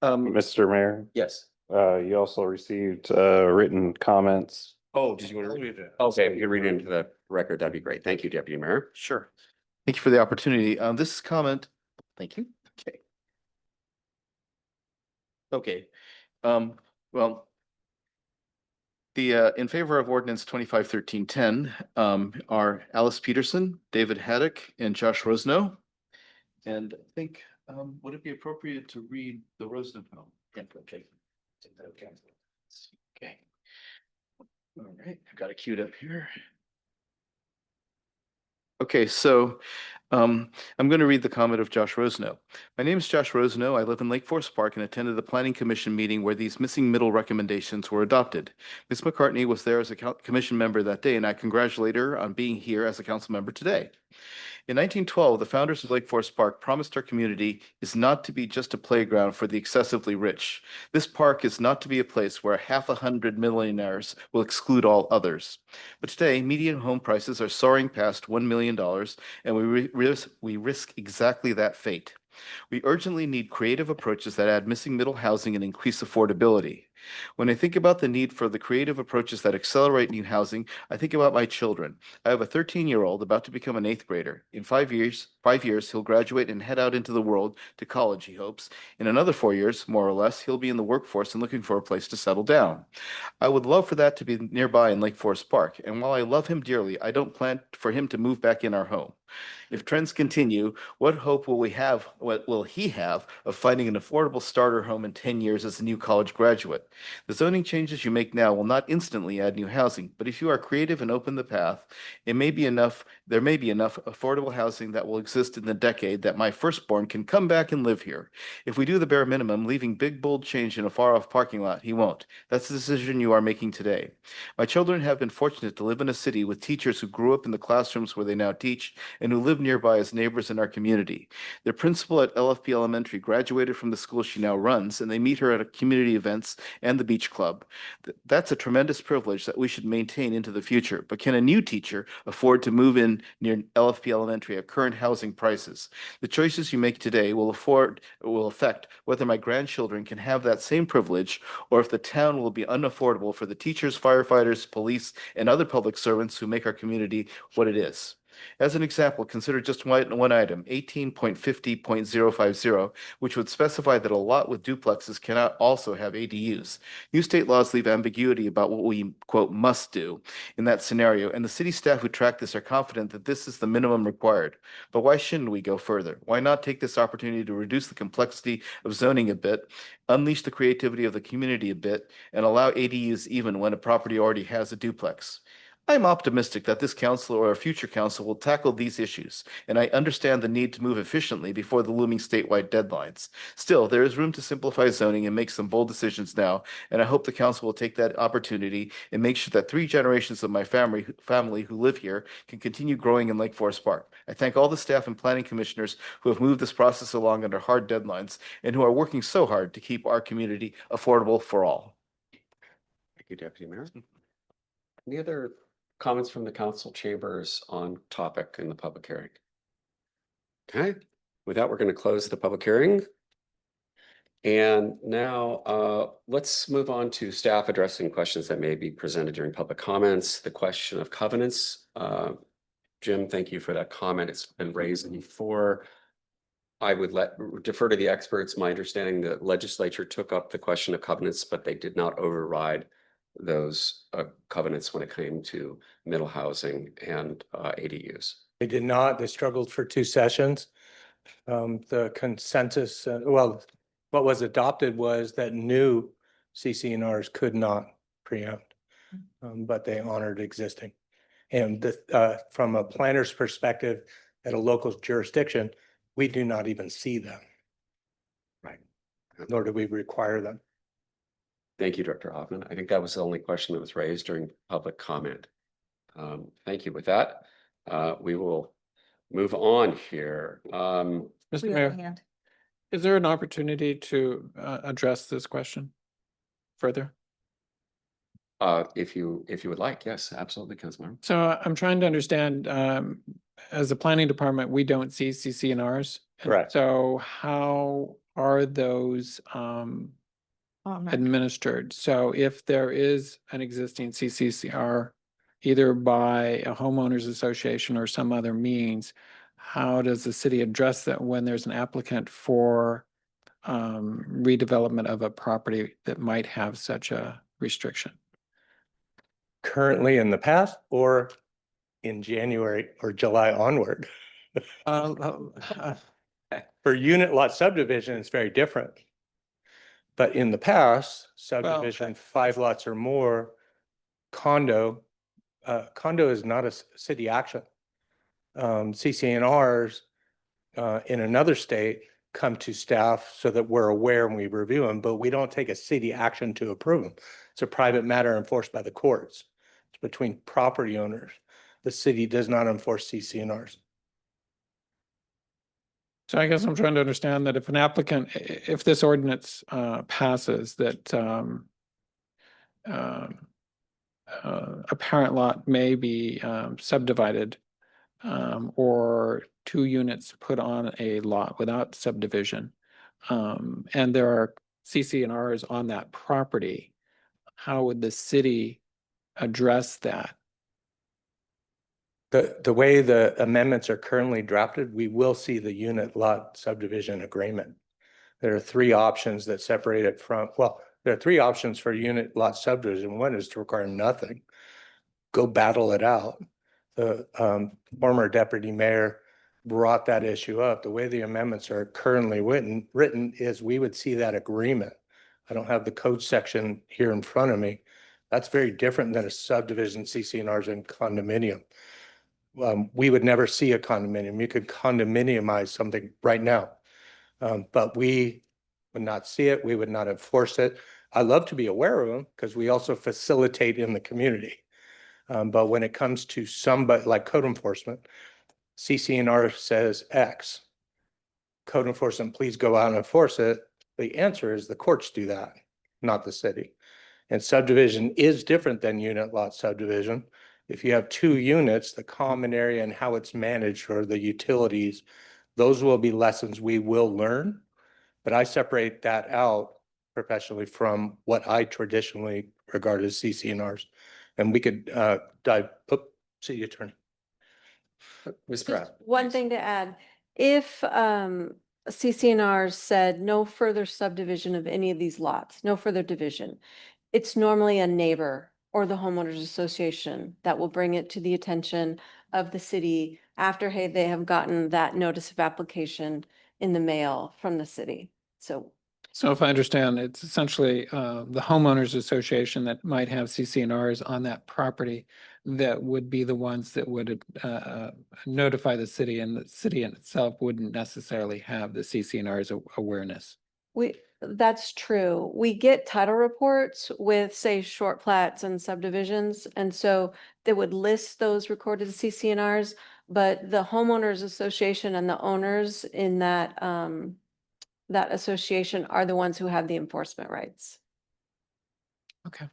Mr. Mayor, yes. you also received written comments. Oh, did you want to read it? Okay, if you could read it into the record, that'd be great. Thank you, Deputy Mayor. Sure. Thank you for the opportunity. This is comment. Thank you. Okay. Okay. Well, the in favor of ordinance 25-1310 are Alice Peterson, David Haddock, and Josh Rosno. And I think would it be appropriate to read the Rosno poem? Yeah, okay. Okay. All right, I've got it queued up here. Okay, so I'm going to read the comment of Josh Rosno. My name is Josh Rosno. I live in Lake Forest Park and attended the Planning Commission meeting where these missing middle recommendations were adopted. Ms. McCartney was there as a commission member that day, and I congratulate her on being here as a council member today. In 1912, the founders of Lake Forest Park promised our community is not to be just a playground for the excessively rich. This park is not to be a place where 500 millionaires will exclude all others. But today, median home prices are soaring past $1 million, and we risk exactly that fate. We urgently need creative approaches that add missing middle housing and increase affordability. When I think about the need for the creative approaches that accelerate new housing, I think about my children. I have a 13-year-old about to become an 8th grader. In 5 years, he'll graduate and head out into the world to college, he hopes. In another 4 years, more or less, he'll be in the workforce and looking for a place to settle down. I would love for that to be nearby in Lake Forest Park. And while I love him dearly, I don't plan for him to move back in our home. If trends continue, what hope will we have, what will he have of finding an affordable starter home in 10 years as a new college graduate? The zoning changes you make now will not instantly add new housing, but if you are creative and open the path, there may be enough affordable housing that will exist in the decade that my firstborn can come back and live here. If we do the bare minimum, leaving big, bold change in a far-off parking lot, he won't. That's the decision you are making today. My children have been fortunate to live in a city with teachers who grew up in the classrooms where they now teach and who live nearby as neighbors in our community. Their principal at LFP Elementary graduated from the school she now runs, and they meet her at community events and the beach club. That's a tremendous privilege that we should maintain into the future. But can a new teacher afford to move in near LFP Elementary at current housing prices? The choices you make today will affect whether my grandchildren can have that same privilege or if the town will be unaffordable for the teachers, firefighters, police, and other public servants who make our community what it is. As an example, consider just one item, 18.50.050, which would specify that a lot with duplexes cannot also have ADUs. New state laws leave ambiguity about what we, quote, must do in that scenario, and the city staff who track this are confident that this is the minimum required. But why shouldn't we go further? Why not take this opportunity to reduce the complexity of zoning a bit, unleash the creativity of the community a bit, and allow ADUs even when a property already has a duplex? I'm optimistic that this council or a future council will tackle these issues, and I understand the need to move efficiently before the looming statewide deadlines. Still, there is room to simplify zoning and make some bold decisions now, and I hope the council will take that opportunity and make sure that 3 generations of my family who live here can continue growing in Lake Forest Park. I thank all the staff and planning commissioners who have moved this process along under hard deadlines and who are working so hard to keep our community affordable for all. Thank you, Deputy Mayor. Any other comments from the council chambers on topic in the public hearing? Okay, with that, we're going to close the public hearing. And now let's move on to staff addressing questions that may be presented during public comments. The question of covenants. Jim, thank you for that comment. It's been raised before. I would defer to the experts. My understanding, the legislature took up the question of covenants, but they did not override those covenants when it came to middle housing and ADUs. They did not. They struggled for 2 sessions. The consensus, well, what was adopted was that new CCNRs could not preempt, but they honored existing. And from a planner's perspective, at a local jurisdiction, we do not even see them. Right. Nor do we require them. Thank you, Director Hoffman. I think that was the only question that was raised during public comment. Thank you. With that, we will move on here. We Mr. have a Mayor, hand. is there an opportunity to address this question further? If you would like, yes, absolutely, Councilmember. So I'm trying to understand, as a planning department, we don't see CCNRs. And Correct. So how are those administered? So if there is an existing CCCR, either by a homeowners association or some other means, how does the city address that when there's an applicant for redevelopment of a property that might have such a restriction? Currently in the past or in January or July onward? For unit lot subdivision, it's very different. But in the past, subdivision 5 lots or more, condo is not a city action. CCNRs in another state come to staff so that we're aware and we review them, but we don't take a city action to approve them. It's a private matter enforced by the courts. It's between property owners. The city does not enforce CCNRs. So I guess I'm trying to understand that if an applicant, if this ordinance passes, that a parent lot may be subdivided or 2 units put on a lot without subdivision, and there are CCNRs on that property, how would the city address that? The way the amendments are currently drafted, we will see the unit lot subdivision agreement. There are 3 options that separate it from, well, there are 3 options for unit lot subdivision. One is to require nothing. Go battle it out. The former deputy mayor brought that issue up. The way the amendments are currently written is we would see that agreement. I don't have the code section here in front of me. That's very different than a subdivision CCNRs and condominium. We would never see a condominium. You could condominiumize something right now, but we would not see it. We would not enforce it. I love to be aware of them because we also facilitate in the community. But when it comes to somebody like code enforcement, CCNR says X. Code enforcement, please go out and enforce it. The answer is the courts do that, not the city. And subdivision is different than unit lot subdivision. If you have 2 units, the common area and how it's managed or the utilities, those will be lessons we will learn. But I separate that out professionally from what I traditionally regard as CCNRs. And we could dive, city attorney. Ms. Pratt. One thing to add, if CCNR said no further subdivision of any of these lots, no further division, it's normally a neighbor or the homeowners association that will bring it to the attention of the city after, hey, they have gotten that notice of application in the mail from the city. So if I understand, it's essentially the homeowners association that might have CCNRs on that property that would be the ones that would notify the city, and the city in itself wouldn't necessarily have the CCNR's awareness. That's true. We get title reports with, say, short plats and subdivisions, and so they would list those recorded CCNRs, but the homeowners association and the owners in that that association are the ones who have the enforcement rights. Okay,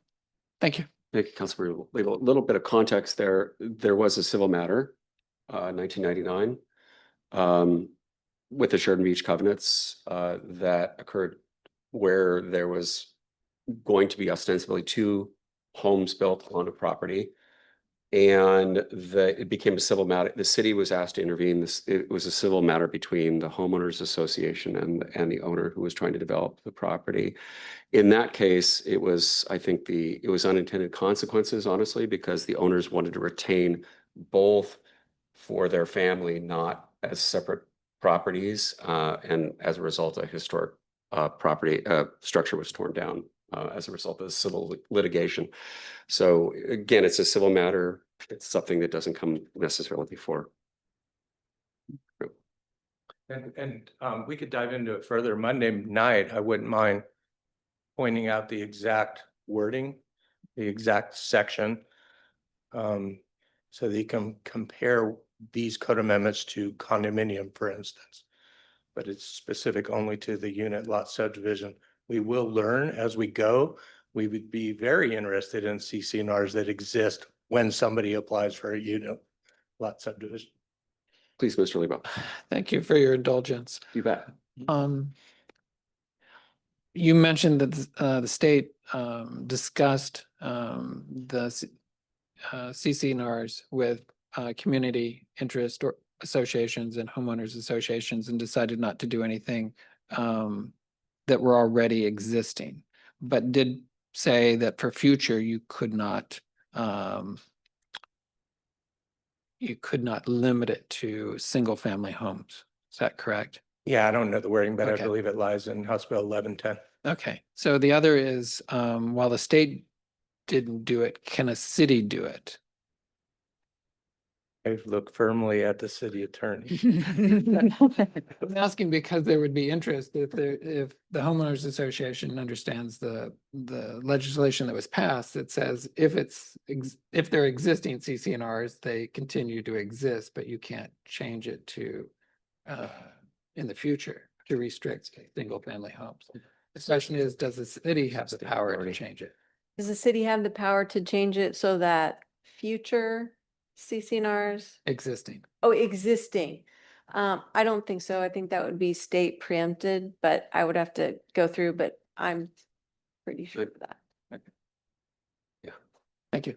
thank you. Thank you, Councilmember Legal. A little bit of context there. There was a civil matter, 1999, with the Sheridan Beach covenants that occurred where there was going to be ostensibly 2 homes built on a property. And it became a civil matter. The city was asked to intervene. It was a civil matter between the homeowners association and the owner who was trying to develop the property. In that case, it was, I think it was unintended consequences, honestly, because the owners wanted to retain both for their family, not as separate properties. And as a result, a historic property structure was torn down as a result of the civil litigation. So again, it's a civil matter. It's something that doesn't come necessarily before. And we could dive into it further. Monday night, I wouldn't mind pointing out the exact wording, the exact section. So that you can compare these code amendments to condominium, for instance. But it's specific only to the unit lot subdivision. We will learn as we go. We would be very interested in CCNRs that exist when somebody applies for a unit lot subdivision. Please, Mr. Lebo. Thank you for your indulgence. You bet. You mentioned that the state discussed the CCNRs with community interest or associations and homeowners associations and decided not to do anything that were already existing, but did say that for future you could not limit it to single family homes. Is that correct? Yeah, I don't know the wording, but Okay. I believe it lies in House Bill 1110. Okay, so the other is while the state didn't do it, can a city do it? I look firmly at the city attorney. I'm asking because there would be interest if the homeowners association understands the legislation that was passed that says if they're existing CCNRs, they continue to exist, but you can't change it to in the future to restrict single family homes. The question is, does the city have the power to change it? Does the city have the power to change it so that future CCNRs? Existing. Oh, existing. I don't think so. I think that would be state preempted, but I would have to go through, but I'm pretty sure of that. Thank you.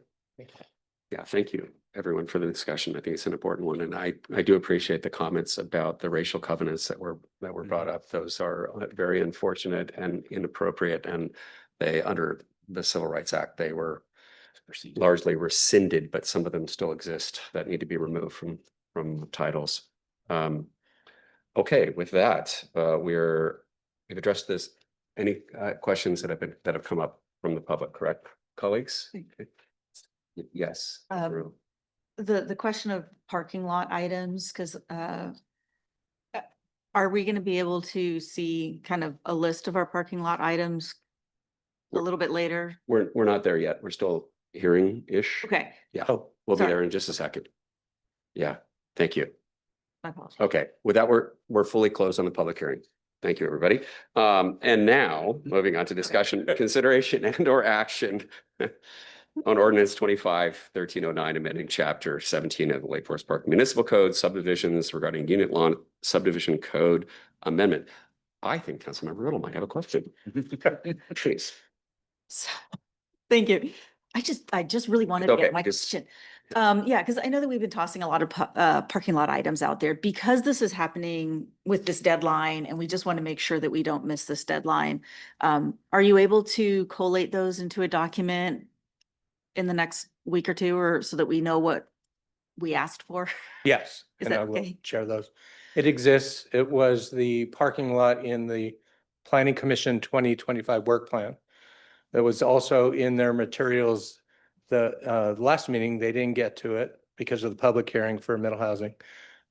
Yeah, thank you, everyone, for the discussion. I think it's an important one. And I do appreciate the comments about the racial covenants that were brought up. Those are very unfortunate and inappropriate. And they, under the Civil Rights Act, they were largely rescinded, but some of them still exist that need to be removed from titles. Okay, with that, we've addressed this. Any questions that have come up from the public, correct, colleagues? Yes. The question of parking lot items, because are we going to be able to see kind of a list of our parking lot items a little bit later? We're not there yet. We're still hearing-ish. Okay, Yeah, Oh, we'll be sorry. there in just a second. Yeah, thank you. my apologies. Okay, with that, we're fully closed on the public hearing. Thank you, everybody. And now, moving on to discussion, consideration and or action on ordinance 25-1309, amending chapter 17 of the Lake Forest Park Municipal Code, subdivisions regarding unit lawn subdivision code amendment. I think Councilmember Riddle might have a question. Please. So, thank you. I just really wanted to Okay, get my just- question. Yeah, because I know that we've been tossing a lot of parking lot items out there because this is happening with this deadline, and we just want to make sure that we don't miss this deadline. Are you able to collate those into a document in the next week or two, or so that we know what we asked for? Yes, Is and that I will okay? share those. It exists. It was the parking lot in the Planning Commission 2025 work plan. That was also in their materials The last meeting, they didn't get to it because of the public hearing for middle housing.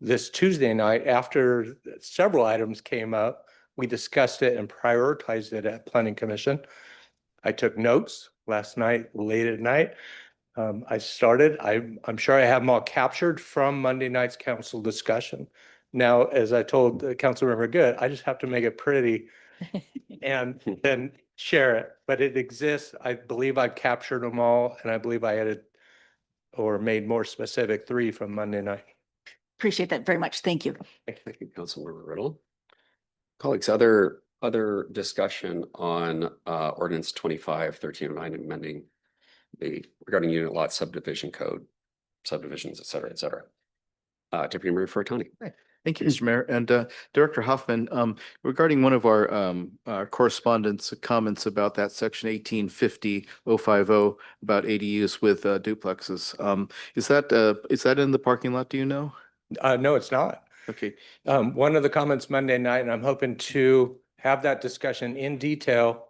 This Tuesday night, after several items came up, we discussed it and prioritized it at Planning Commission. I took notes last night, late at night. I'm sure I have them all captured from Monday night's council discussion. Now, as I told Councilmember Good, I just have to make it pretty and then share it, but it exists. I believe I've captured them all, and I believe I added or made more specific 3 from Monday night. Appreciate that very much. Thank you. Thank you, Councilmember Riddle. Colleagues, other discussion on ordinance 25-1309 amending regarding unit lot subdivision code, subdivisions, et cetera. Deputy Mayor Furtani. Thank you, Mr. Mayor. And Director Hoffman, regarding one of our correspondence comments about that section 1850-050 about ADUs with duplexes, is that in the parking lot? Do you know? No, it's not. Okay. One of the comments Monday night, and I'm hoping to have that discussion in detail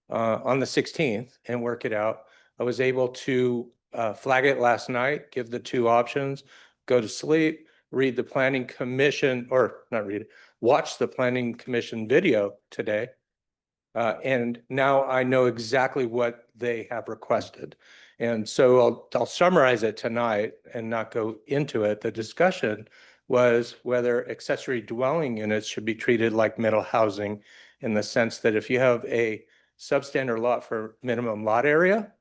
on the 16th and work it out. I was able to flag it last night, give the 2 options, go to sleep, read the Planning Commission, or not read it, watch the Planning Commission video today. And now I know exactly what they have requested. And so I'll summarize it tonight and not go into it. The discussion was whether accessory dwelling units should be treated like middle housing, in the sense that if you have a substandard lot for minimum lot area,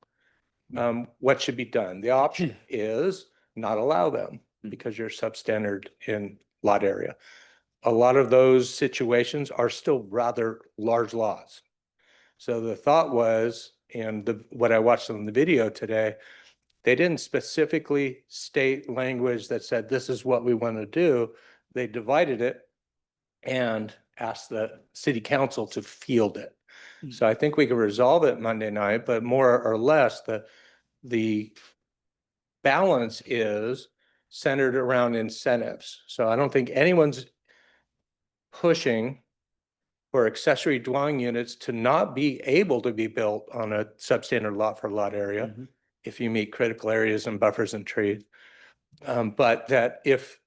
what should be done? The option is not allow them because you're substandard in lot area. A lot of those situations are still rather large lots. So the thought was, and what I watched on the video today, they didn't specifically state language that said, this is what we want to do. They divided it and asked the city council to field it. So I think we can resolve it Monday night, but more or less the balance is centered around incentives. So I don't think anyone's pushing for accessory dwelling units to not be able to be built on a substandard lot for lot area if you meet critical areas and buffers and trees. But that if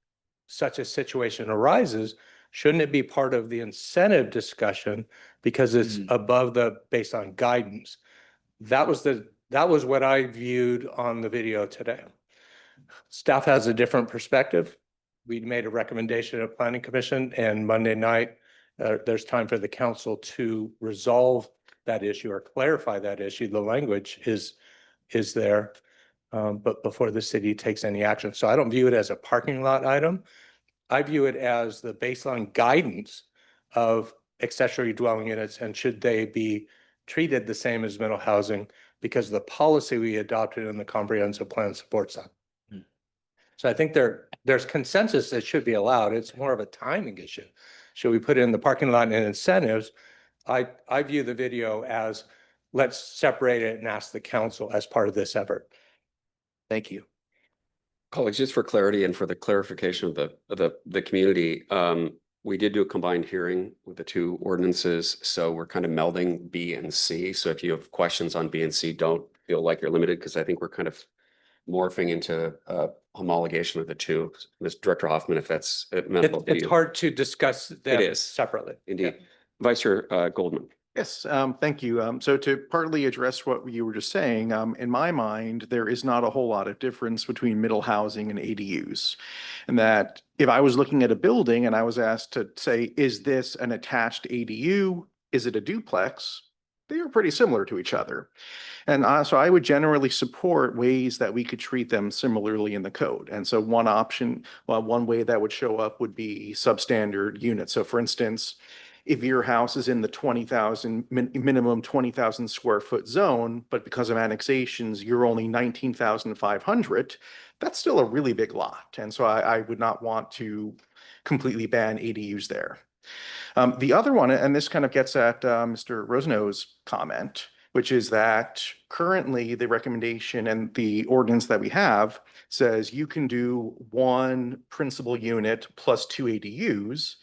such a situation arises, shouldn't it be part of the incentive discussion because it's above based on guidance? That was what I viewed on the video today. Staff has a different perspective. We made a recommendation at Planning Commission, and Monday night, there's time for the council to resolve that issue or clarify that issue. The language is there, but before the city takes any action. So I don't view it as a parking lot item. I view it as the baseline guidance of accessory dwelling units, and should they be treated the same as middle housing because the policy we adopted in the comprehensive plan supports that. So I think there's consensus that should be allowed. It's more of a timing issue. Should we put it in the parking lot and incentives? I view the video as, let's separate it and ask the council as part of this effort. Thank you. Colleagues, just for clarity and for the clarification of the community, we did do a combined hearing with the 2 ordinances. So we're kind of melding B and C. So if you have questions on B and C, don't feel like you're limited, because I think we're kind of morphing into homologation of the 2. Mr. Director Hoffman, if that's amenable to you. It's hard to discuss that It is separately. Indeed. Vice Chair Goldman. Yes, thank you. So to partly address what you were just saying, in my mind, there is not a whole lot of difference between middle housing and ADUs. And that if I was looking at a building and I was asked to say, is this an attached ADU? Is it a duplex? They are pretty similar to each other. And so I would generally support ways that we could treat them similarly in the code. And so one way that would show up would be substandard units. So for instance, if your house is in the minimum 20,000 square foot zone, but because of annexations, you're only 19,500, that's still a really big lot. And so I would not want to completely ban ADUs there. The other one, and this kind of gets at Mr. Roseno's comment, which is that currently the recommendation and the ordinance that we have says you can do 1 principal unit plus 2 ADUs,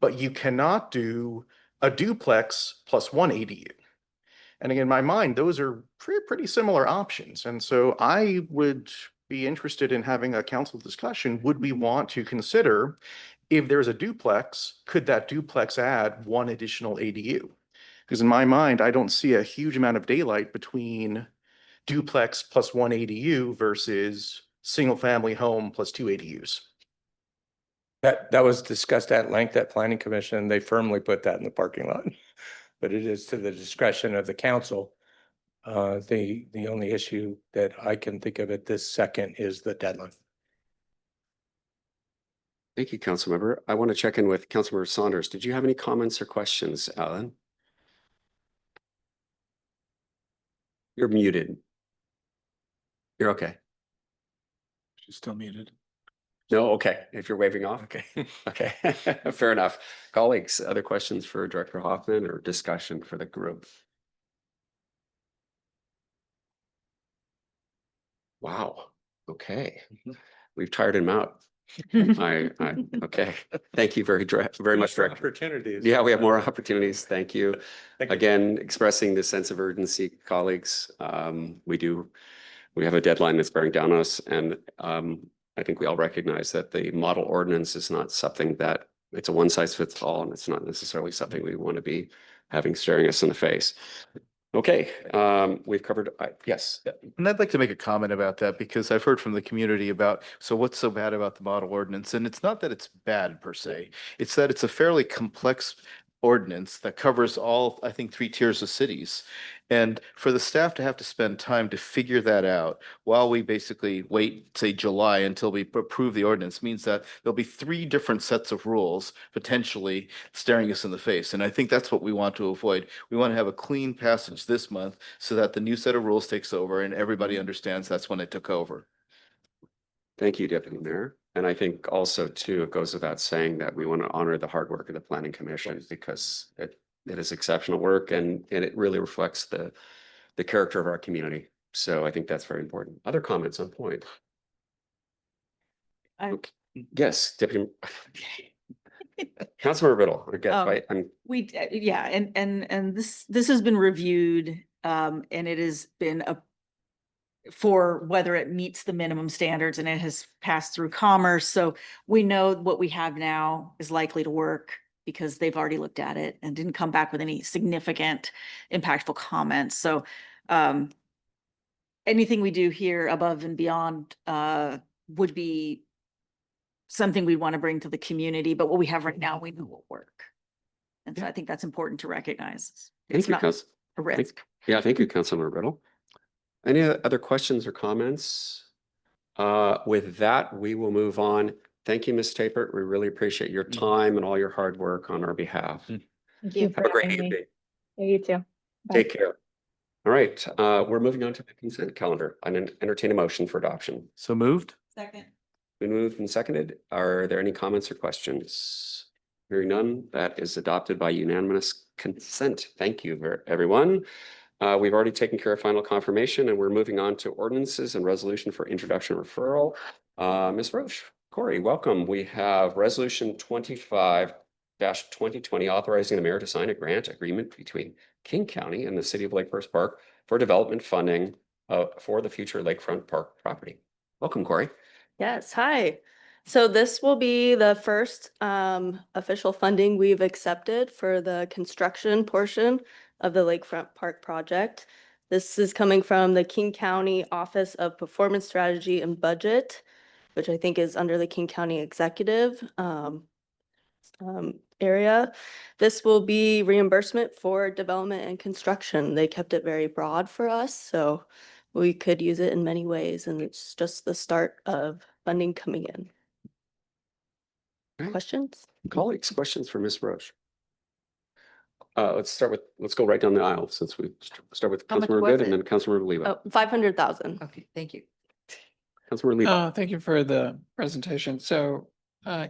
but you cannot do a duplex plus 1 ADU. And again, in my mind, those are pretty similar options. And so I would be interested in having a council discussion. Would we want to consider, if there's a duplex, could that duplex add one additional ADU? Because in my mind, I don't see a huge amount of daylight between duplex plus one ADU versus single family home plus two ADUs. That was discussed at length at Planning Commission. They firmly put that in the parking lot. But it is to the discretion of the council. The only issue that I can think of at this second is the deadline. Thank you, Councilmember. I want to check in with Councilmember Saunders. Did you have any comments or questions, Alan? You're muted. You're okay. She's still muted. No, okay. If you're waving off, okay. Okay, fair enough. Colleagues, other questions for Director Hoffman or discussion for the group? Wow, okay. We've tired him out. Okay. Thank you very much, Director. Opportunities. Yeah, we have more opportunities. Thank you. Thank you. Again, expressing the sense of urgency, colleagues. We have a deadline that's bearing down on us, and I think we all recognize that the model ordinance is not something that it's a one size fits all, and it's not necessarily something we want to be having staring us in the face. Okay, we've covered, yes. And I'd like to make a comment about that because I've heard from the community about, so what's so bad about the model ordinance? And it's not that it's bad per se, it's that it's a fairly complex ordinance that covers all, I think, 3 tiers of cities. And for the staff to have to spend time to figure that out while we basically wait, say, July until we approve the ordinance means that there'll be 3 different sets of rules potentially staring us in the face. And I think that's what we want to avoid. We want to have a clean passage this month so that the new set of rules takes over and everybody understands that's when it took over. Thank you, Deputy Mayor. And I think also too, it goes without saying that we want to honor the hard work of the Planning Commission because it is exceptional work and it really reflects the character of our community. So I think that's very important. Other comments on point? Okay. Yes, Deputy. Councilmember Riddle, I guess, right? Yeah, and this has been reviewed, and it has been for whether it meets the minimum standards, and it has passed through Commerce. So we know what we have now is likely to work because they've already looked at it and didn't come back with any significant impactful comments. So anything we do here above and beyond would be something we want to bring to the community, but what we have right now, we know will work. And so I think that's important to recognize. Thank you, Council. A risk. Yeah, thank you, Councilmember Riddle. Any other questions or comments? With that, we will move on. Thank you, Ms. Tapert. We really appreciate your time and all your hard work on our behalf. Thank you for Have a great having me. evening. Yeah, you too. Bye. Take care. All right, we're moving on to the consent calendar. I entertain a motion for adoption. So moved? Second. Been moved and seconded. Are there any comments or questions? Hearing none, that is adopted by unanimous consent. Thank you, everyone. We've already taken care of final confirmation and we're moving on to ordinances and resolution for introduction referral. Ms. Roche, Corey, welcome. We have resolution 25-2020 authorizing the mayor to sign a grant agreement between King County and the city of Lake Forest Park for development funding for the future Lakefront Park property. Welcome, Corey. Yes, hi. So this will be the first official funding we've accepted for the construction portion of the Lakefront Park project. This is coming from the King County Office of Performance Strategy and Budget, which I think is under the King County Executive area. This will be reimbursement for development and construction. They kept it very broad for us, so we could use it in many ways, and it's just the start of funding coming in. Okay. Questions? Colleagues, questions for Ms. Roche? Let's go right down the aisle since we start with How much Councilmember was Good it? and then Councilmember Leva. Oh, 500,000. Okay, thank you. Councilmember Leva. Thank you for the presentation. So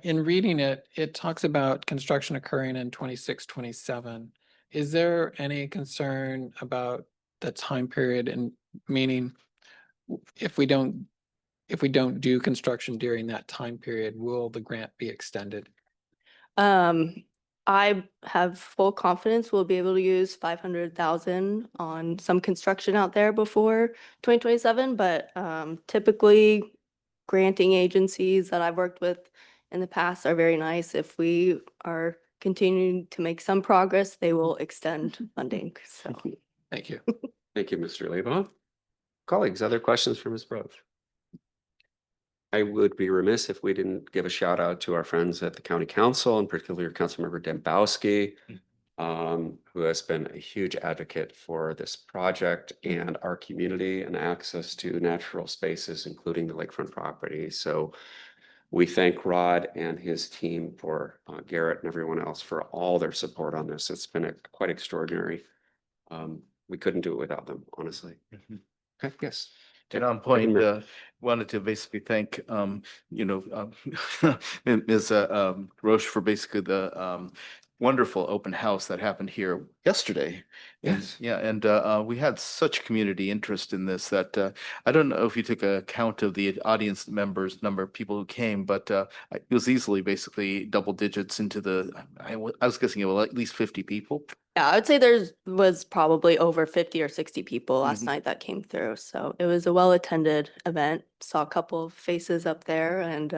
in reading it, it talks about construction occurring in 26, 27. Is there any concern about the time period, and meaning if we don't do construction during that time period, will the grant be extended? I have full confidence we'll be able to use 500,000 on some construction out there before 2027, but typically granting agencies that I've worked with in the past are very nice. If we are continuing to make some progress, they will extend funding, so. Thank you. Thank you, Mr. Lebo. Colleagues, other questions for Ms. Broth? I would be remiss if we didn't give a shout out to our friends at the County Council, in particular Councilmember Dembowski, who has been a huge advocate for this project and our community and access to natural spaces, including the lakefront property. So we thank Rod and his team for Garrett and everyone else for all their support on this. It's been quite extraordinary. We couldn't do it without them, honestly. Okay, yes. And on point, wanted to basically thank, Ms. Roche for basically the wonderful open house that happened here yesterday. Yes. Yeah, and we had such community interest in this that I don't know if you took a count of the audience members, number of people who came, but it was easily basically double digits into I was guessing it was at least 50 people. Yeah, I would say was probably over 50 or 60 people last night that came through. So it was a well-attended event. Saw a couple of faces up there and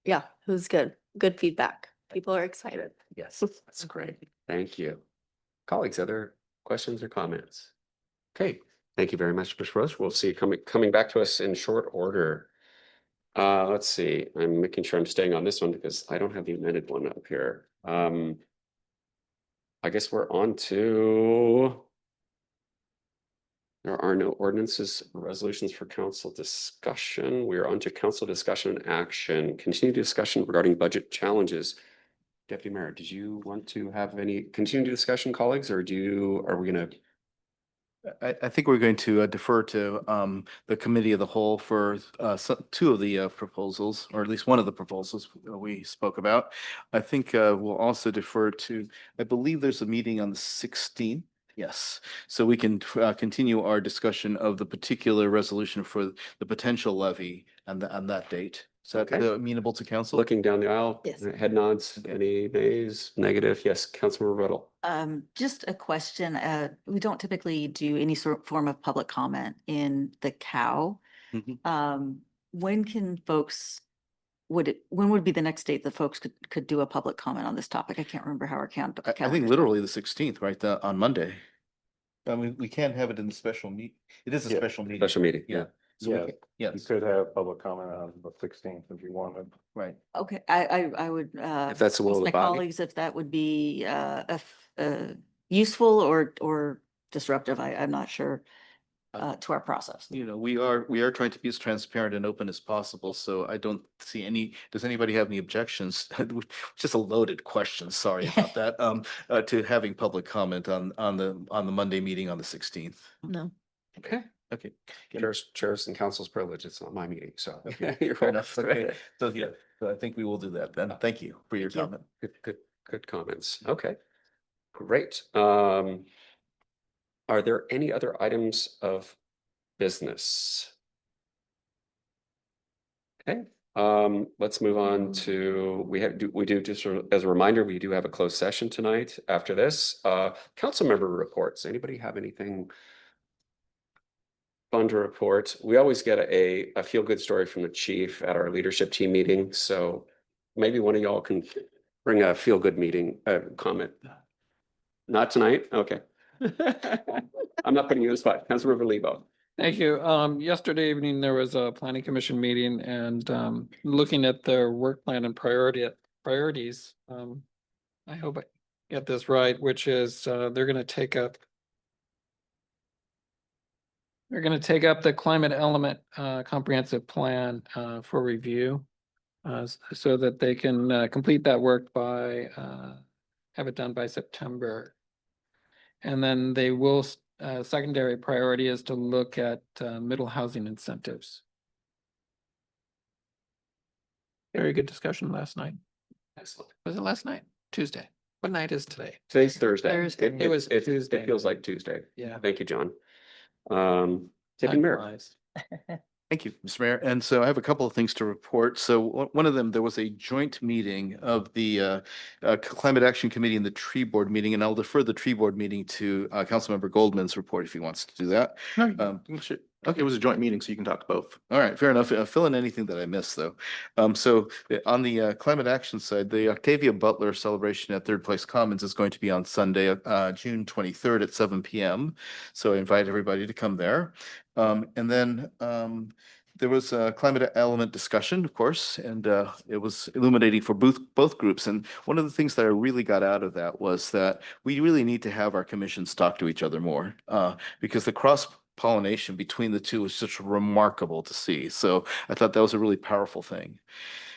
yeah, it was good. Good feedback. People are excited. Yes, that's great. Thank you. Colleagues, other questions or comments? Okay, thank you very much, Ms. Rose. We'll see you coming back to us in short order. Let's see, I'm making sure I'm staying on this one because I don't have the amended one up here. I guess we're on to. There are no ordinances or resolutions for council discussion. We are on to council discussion and action. Continued discussion regarding budget challenges. Deputy Mayor, did you want to have any continued discussion, colleagues, or are we gonna? I think we're going to defer to the committee of the whole for two of the proposals, or at least one of the proposals we spoke about. I think we'll also defer to, I believe there's a meeting on the 16th. Yes, so we can continue our discussion of the particular resolution for the potential levy on that date. Is that Okay. amenable to council? Looking down the aisle, Yes. head nods, any nays, negative? Yes, Councilmember Riddle. Just a question. We don't typically do any form of public comment in the COW. Mhm. When can folks, when would be the next date that folks could do a public comment on this topic? I can't remember how our count. I think literally the 16th, right, on Monday. I mean, we can't have it in the special meet. It is a Yeah, special meeting. Special meeting, yeah. So we Yeah. can- You yes, could have public comment on the 16th if you wanted. right. Okay, I would, If that's the will ask of my the body. colleagues if that would be, useful or disruptive. I'm not sure, to our process. We are trying to be as transparent and open as possible, so I don't see does anybody have any objections? Just a loaded question, sorry about that, to having public comment on the Monday meeting on the 16th. No. Okay. Okay. Chairs and council's privilege. It's not my meeting, so. You're Fair enough. welcome. Okay. So yeah, so I think we will do that then. Thank you for your Thank you. comment. Good comments. Okay, great. Are there any other items of business? Okay, let's move on to, we do just as a reminder, we do have a closed session tonight after this. Council member reports. Anybody have anything fun to report? We always get a feel-good story from the chief at our leadership team meeting, so maybe one of y'all can bring a feel-good meeting comment. Not tonight? Okay. I'm not putting you on the spot. Councilmember Lebo. Thank you. Yesterday evening, there was a planning commission meeting and looking at their work plan and priorities. I hope I get this right, which is they're going to take up the climate element comprehensive plan for review so that they can complete that work have it done by September. And then they will, secondary priority is to look at middle housing incentives. Very good discussion last night. Excellent. Was it last night? Tuesday. What night is today? Today's Thursday. Thursday. It was Tuesday. It feels like Tuesday. Yeah. Thank you, John. Time Deputy Mayor. flies. Thank you, Mr. Mayor. And so I have a couple of things to report. So one of them, there was a joint meeting of the Climate Action Committee and the Tree Board meeting, and I'll defer the Tree Board meeting to Councilmember Goldman's report if he wants to do that. Okay, it was a joint meeting, so you can talk both. All right, fair enough. Fill in anything that I missed, though. So on the climate action side, the Octavia Butler celebration at Third Place Commons is going to be on Sunday, June 23rd at 7 p.m. So I invite everybody to come there. And then there was a climate element discussion, of course, and it was illuminating for both groups. And one of the things that I really got out of that was that we really need to have our commissions talk to each other more because the cross-pollination between the two was just remarkable to see. So I thought that was a really powerful thing.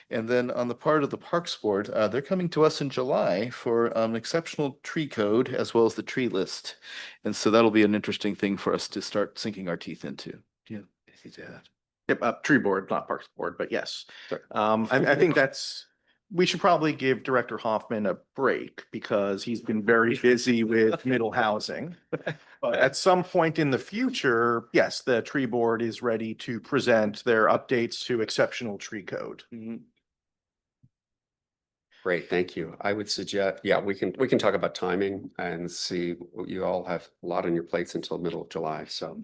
And then on the part of the Parks Board, they're coming to us in July for an exceptional tree code as well as the tree list. And so that'll be an interesting thing for us to start sinking our teeth into. Do you have anything to add? Yep, Tree Board, not Parks Board, but yes. Sorry. I think we should probably give Director Hoffman a break because he's been very busy with middle housing. But at some point in the future, yes, the Tree Board is ready to present their updates to exceptional tree code. Great, thank you. I would suggest, yeah, we can talk about timing and see, you all have a lot on your plates until middle of July, so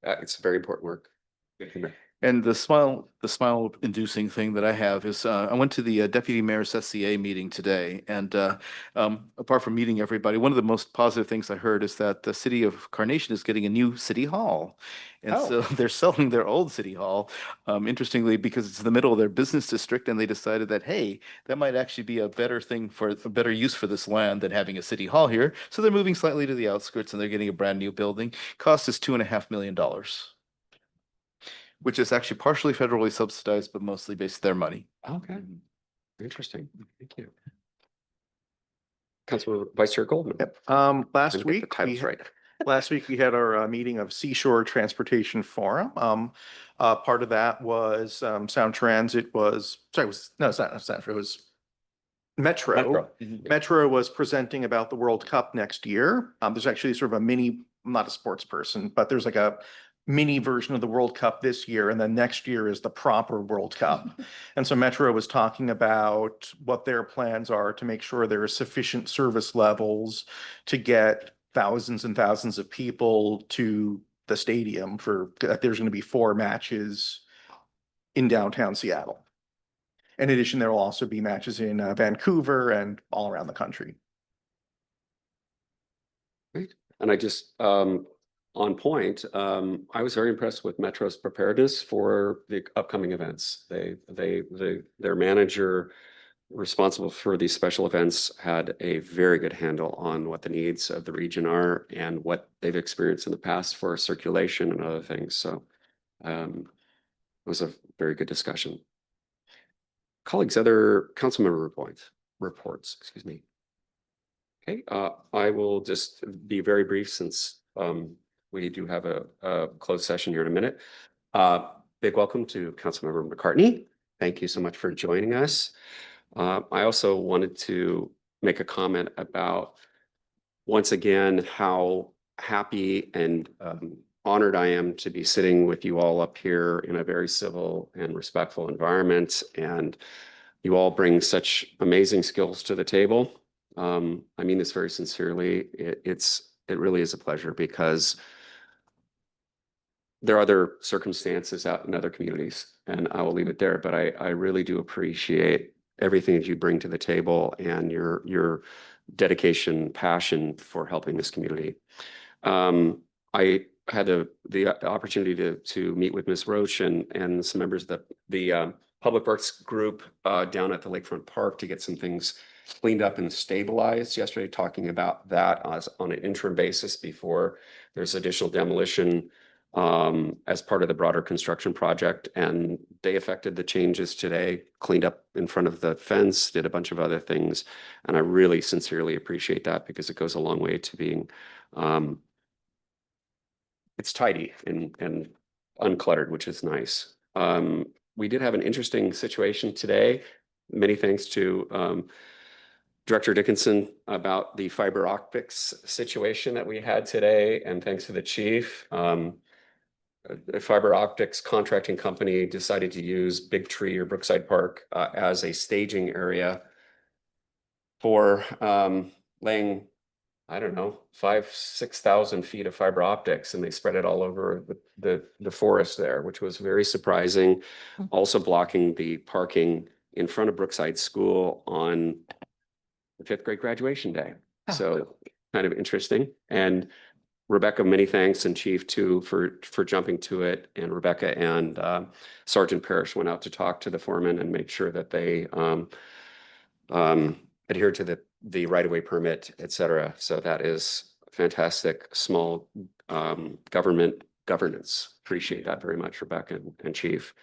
it's very important work. And the smile inducing thing that I have is I went to the Deputy Mayor's SCA meeting today. And apart from meeting everybody, one of the most positive things I heard is that the city of Carnation is getting a new city hall. And so they're selling their old city hall, interestingly, because it's in the middle of their business district. And they decided that, hey, that might actually be a better thing for a better use for this land than having a city hall here. So they're moving slightly to the outskirts and they're getting a brand new building. Cost is $2.5 million. Which is actually partially federally subsidized, but mostly based their money. Okay, interesting. Thank you. Councilor Vice Chair Goldman. Yep. Last week we had our meeting of Seashore Transportation Forum. Part of that was Sound Transit was, sorry, it's not Sound, it was Metro. Metro was presenting about the World Cup next year. There's actually sort of a mini, I'm not a sports person, but there's like a mini version of the World Cup this year, and then next year is the proper World Cup. And so Metro was talking about what their plans are to make sure there are sufficient service levels to get thousands and thousands of people to the stadium for, there's going to be 4 matches in downtown Seattle. In addition, there will also be matches in Vancouver and all around the country. Great. And I just, on point, I was very impressed with Metro's preparedness for the upcoming events. Their manager responsible for these special events had a very good handle on what the needs of the region are and what they've experienced in the past for circulation and other things. So it was a very good discussion. Colleagues, other council member reports, excuse me. Okay, I will just be very brief since we do have a closed session here in a minute. Big welcome to Councilmember McCartney. Thank you so much for joining us. I also wanted to make a comment about, once again, how happy and honored I am to be sitting with you all up here in a very civil and respectful environment. And you all bring such amazing skills to the table. I mean this very sincerely. It really is a pleasure because there are other circumstances out in other communities, and I will leave it there. But I really do appreciate everything that you bring to the table and your dedication, passion for helping this community. I had the opportunity to meet with Ms. Roach and some members of the Public Works group down at the Lakefront Park to get some things cleaned up and stabilized yesterday, talking about that on an interim basis before there's additional demolition as part of the broader construction project. And they effected the changes today, cleaned up in front of the fence, did a bunch of other things. And I really sincerely appreciate that because it goes a long way to being, it's tidy and uncluttered, which is nice. We did have an interesting situation today. Many thanks to Director Dickinson about the fiber optics situation that we had today, and thanks to the chief. a fiber optics contracting company decided to use Big Tree or Brookside Park as a staging area for laying, I don't know, 5,000-6,000 feet of fiber optics, and they spread it all over the forest there, which was very surprising. Also blocking the parking in front of Brookside School on the 5th grade graduation day. So kind of interesting. And Rebecca, many thanks, and Chief too for jumping to it. And Rebecca and Sergeant Parrish went out to talk to the foreman and make sure that they adhere to the right-of-way permit, et cetera. So that is fantastic, small government governance. Appreciate that very much, Rebecca and Chief.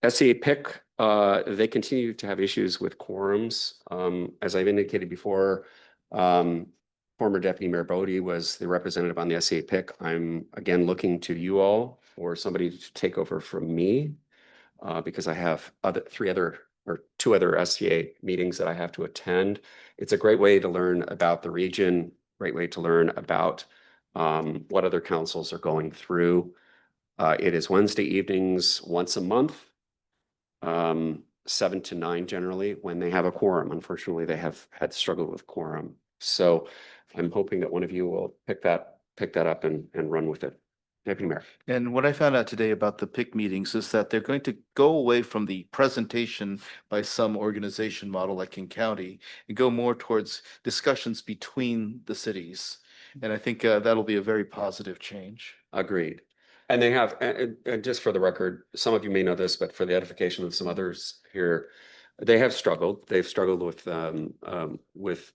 SCA PIC, they continue to have issues with quorums. As I've indicated before, former Deputy Mayor Bodie was the representative on the SCA PIC. I'm again looking to you all for somebody to take over from me because I have two other SCA meetings that I have to attend. It's a great way to learn about the region, great way to learn about what other councils are going through. It is Wednesday evenings once a month, 7 to 9 generally, when they have a quorum. Unfortunately, they have had struggled with quorum. So I'm hoping that one of you will pick that up and run with it. Deputy Mayor. And what I found out today about the PIC meetings is that they're going to go away from the presentation by some organization model like King County and go more towards discussions between the cities. And I think that'll be a very positive change. Agreed. And they have, and just for the record, some of you may know this, but for the edification of some others here, they have struggled. They've struggled with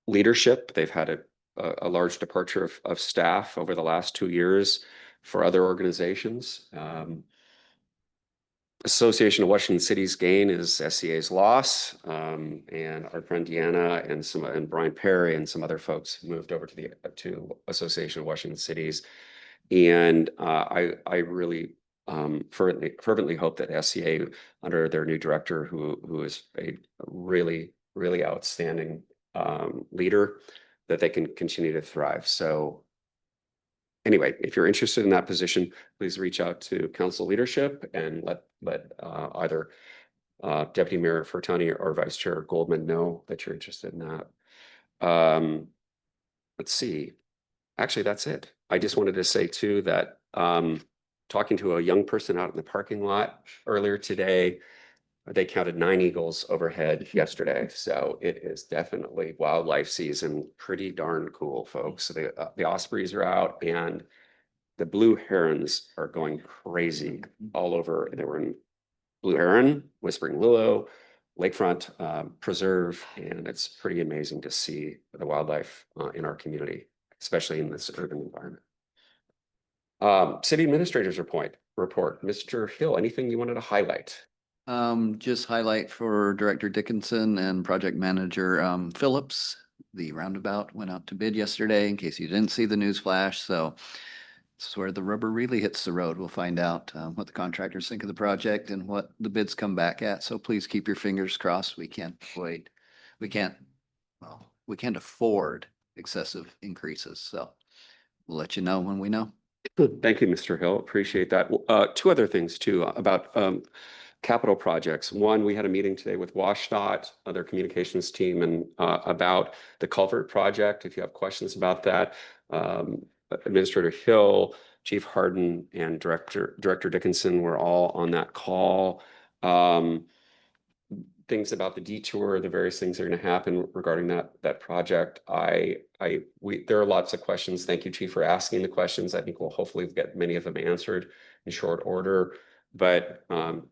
leadership. They've had a large departure of staff over the last 2 years for other organizations. Association of Washington Cities gain is SCA's loss, and our friend Deanna and Brian Perry and some other folks moved over to Association of Washington Cities. And I really fervently hope that SCA, under their new director, who is a really outstanding leader, that they can continue to thrive. So anyway, if you're interested in that position, please reach out to council leadership and let either Deputy Mayor Fertani or Vice Chair Goldman know that you're interested in that. Let's see. Actually, that's it. I just wanted to say too that talking to a young person out in the parking lot earlier today, they counted 9 eagles overhead yesterday. So it is definitely wildlife season. Pretty darn cool, folks. So the ospreys are out and the blue herons are going crazy all over. They were in Blue Heron, Whispering Willow, Lakefront Preserve, and it's pretty amazing to see the wildlife in our community, especially in this urban environment. City Administrator's report. Mr. Hill, anything you wanted to highlight? Just highlight for Director Dickinson and Project Manager Phillips. The roundabout went out to bid yesterday, in case you didn't see the news flash. So this is where the rubber really hits the road. We'll find out what the contractors think of the project and what the bids come back at. So please keep your fingers crossed. We can't afford excessive increases. So we'll let you know when we know. Thank you, Mr. Hill. Appreciate that. 2 other things too about capital projects. One, we had a meeting today with WashDOT, their communications team, and about the culvert project. If you have questions about that, Administrator Hill, Chief Harden, and Director Dickinson were all on that call. Things about the detour, the various things that are going to happen regarding that project. There are lots of questions. Thank you, Chief, for asking the questions. I think we'll hopefully get many of them answered in short order. But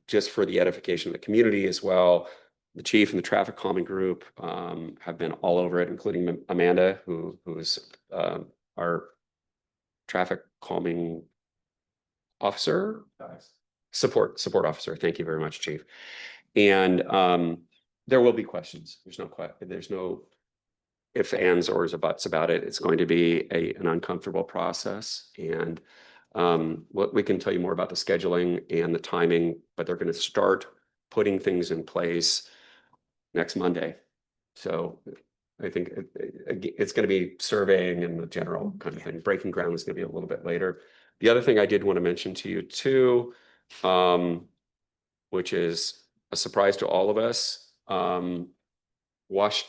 just for the edification of the community as well, the chief and the traffic calming group have been all over it, including Amanda, who is our traffic calming officer, support officer. Thank you very much, Chief. And there will be questions. There's no ifs, ands, ors, or buts about it. It's going to be an uncomfortable process. And what we can tell you more about the scheduling and the timing, but they're going to start putting things in place next Monday. So I think it's going to be surveying and the general kind of thing. Breaking ground is going to be a little bit later. The other thing I did want to mention to you too, which is a surprise to all of us, not washed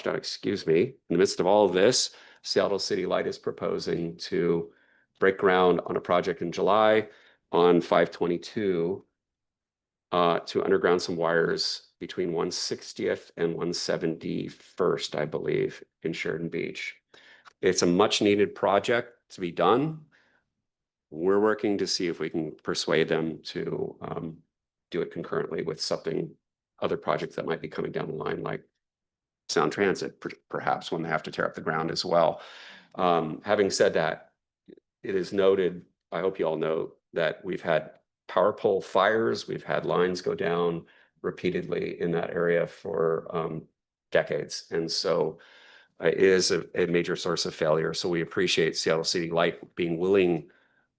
out, excuse me. In the midst of all of this, Seattle City Light is proposing to break ground on a project in July on 522 to underground some wires between 160th and 171st, I believe, in Sheridan Beach. It's a much needed project to be done. We're working to see if we can persuade them to do it concurrently with other projects that might be coming down the line, like Sound Transit, perhaps when they have to tear up the ground as well. Having said that, it is noted, I hope you all know, that we've had power pole fires, we've had lines go down repeatedly in that area for decades. And so it is a major source of failure. So we appreciate Seattle City Light being willing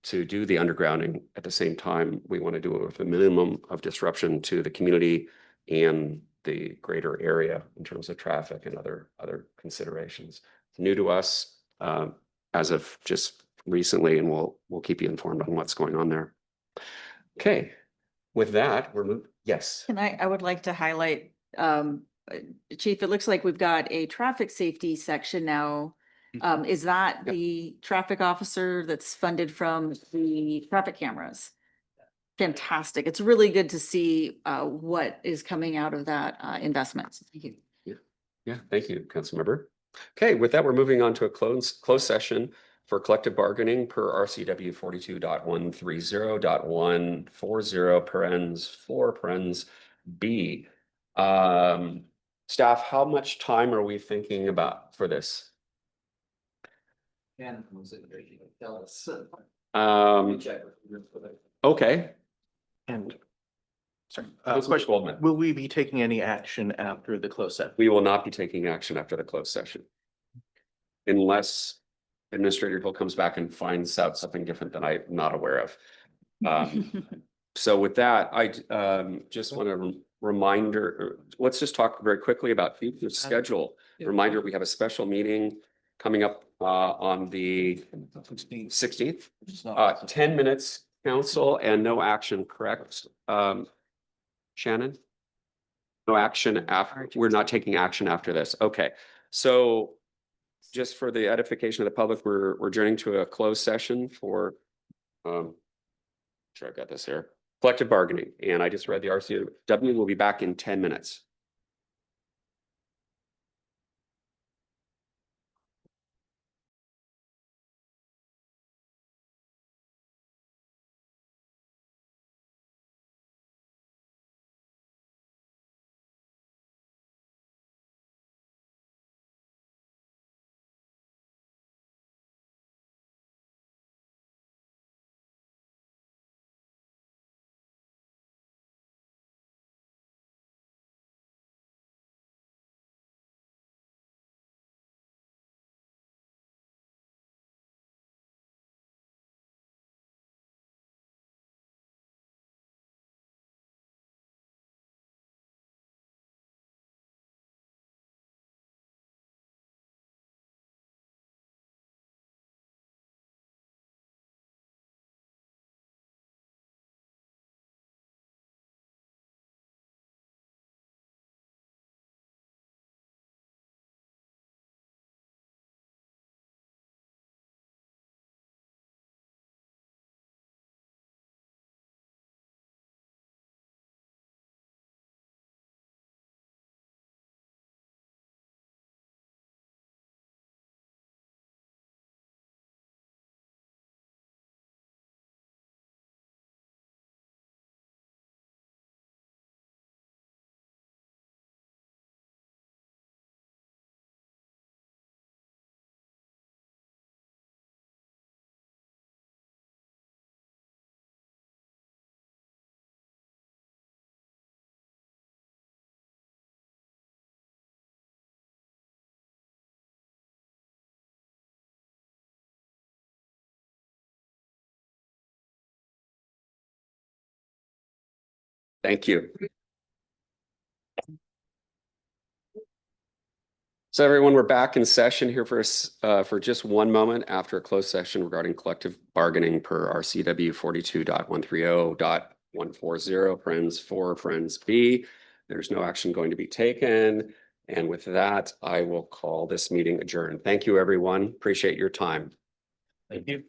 to do the undergrounding. At the same time, we want to do it with a minimum of disruption to the community and the greater area in terms of traffic and other considerations. It's new to us as of just recently, and we'll keep you informed on what's going on there. Okay, with that, yes. And I would like to highlight, Chief, it looks like we've got a traffic safety section now. Is that the traffic officer that's funded from the traffic cameras? Fantastic. It's really good to see what is coming out of that investment. So thank you. Yeah, thank you, Councilmember. Okay, with that, we're moving on to a closed session for collective bargaining per RCW 42.130.140 parens 4 parens B. Staff, how much time are we thinking about for this? Okay. And sorry, Councilor Goldman. will we be taking any action after the closed session? We will not be taking action after the closed session. Unless Administrator Hill comes back and finds out something different that I'm not aware of. So with that, I just want to let's just talk very quickly about future schedule. Reminder, we have a special meeting coming up on the 16th. 10 minutes council and no action, correct? Shannon? No action after, we're not taking action after this. Okay, so just for the edification of the public, we're adjourning to a closed session for, sure I've got this here, collective bargaining. And I just read the RCW will be back in 10 minutes. Thank you. So everyone, we're back in session here for just one moment after a closed session regarding collective bargaining per RCW 42.130.140, friends 4, friends B. There's no action going to be taken. And with that, I will call this meeting adjourned. Thank you, everyone. Appreciate your time. Thank you.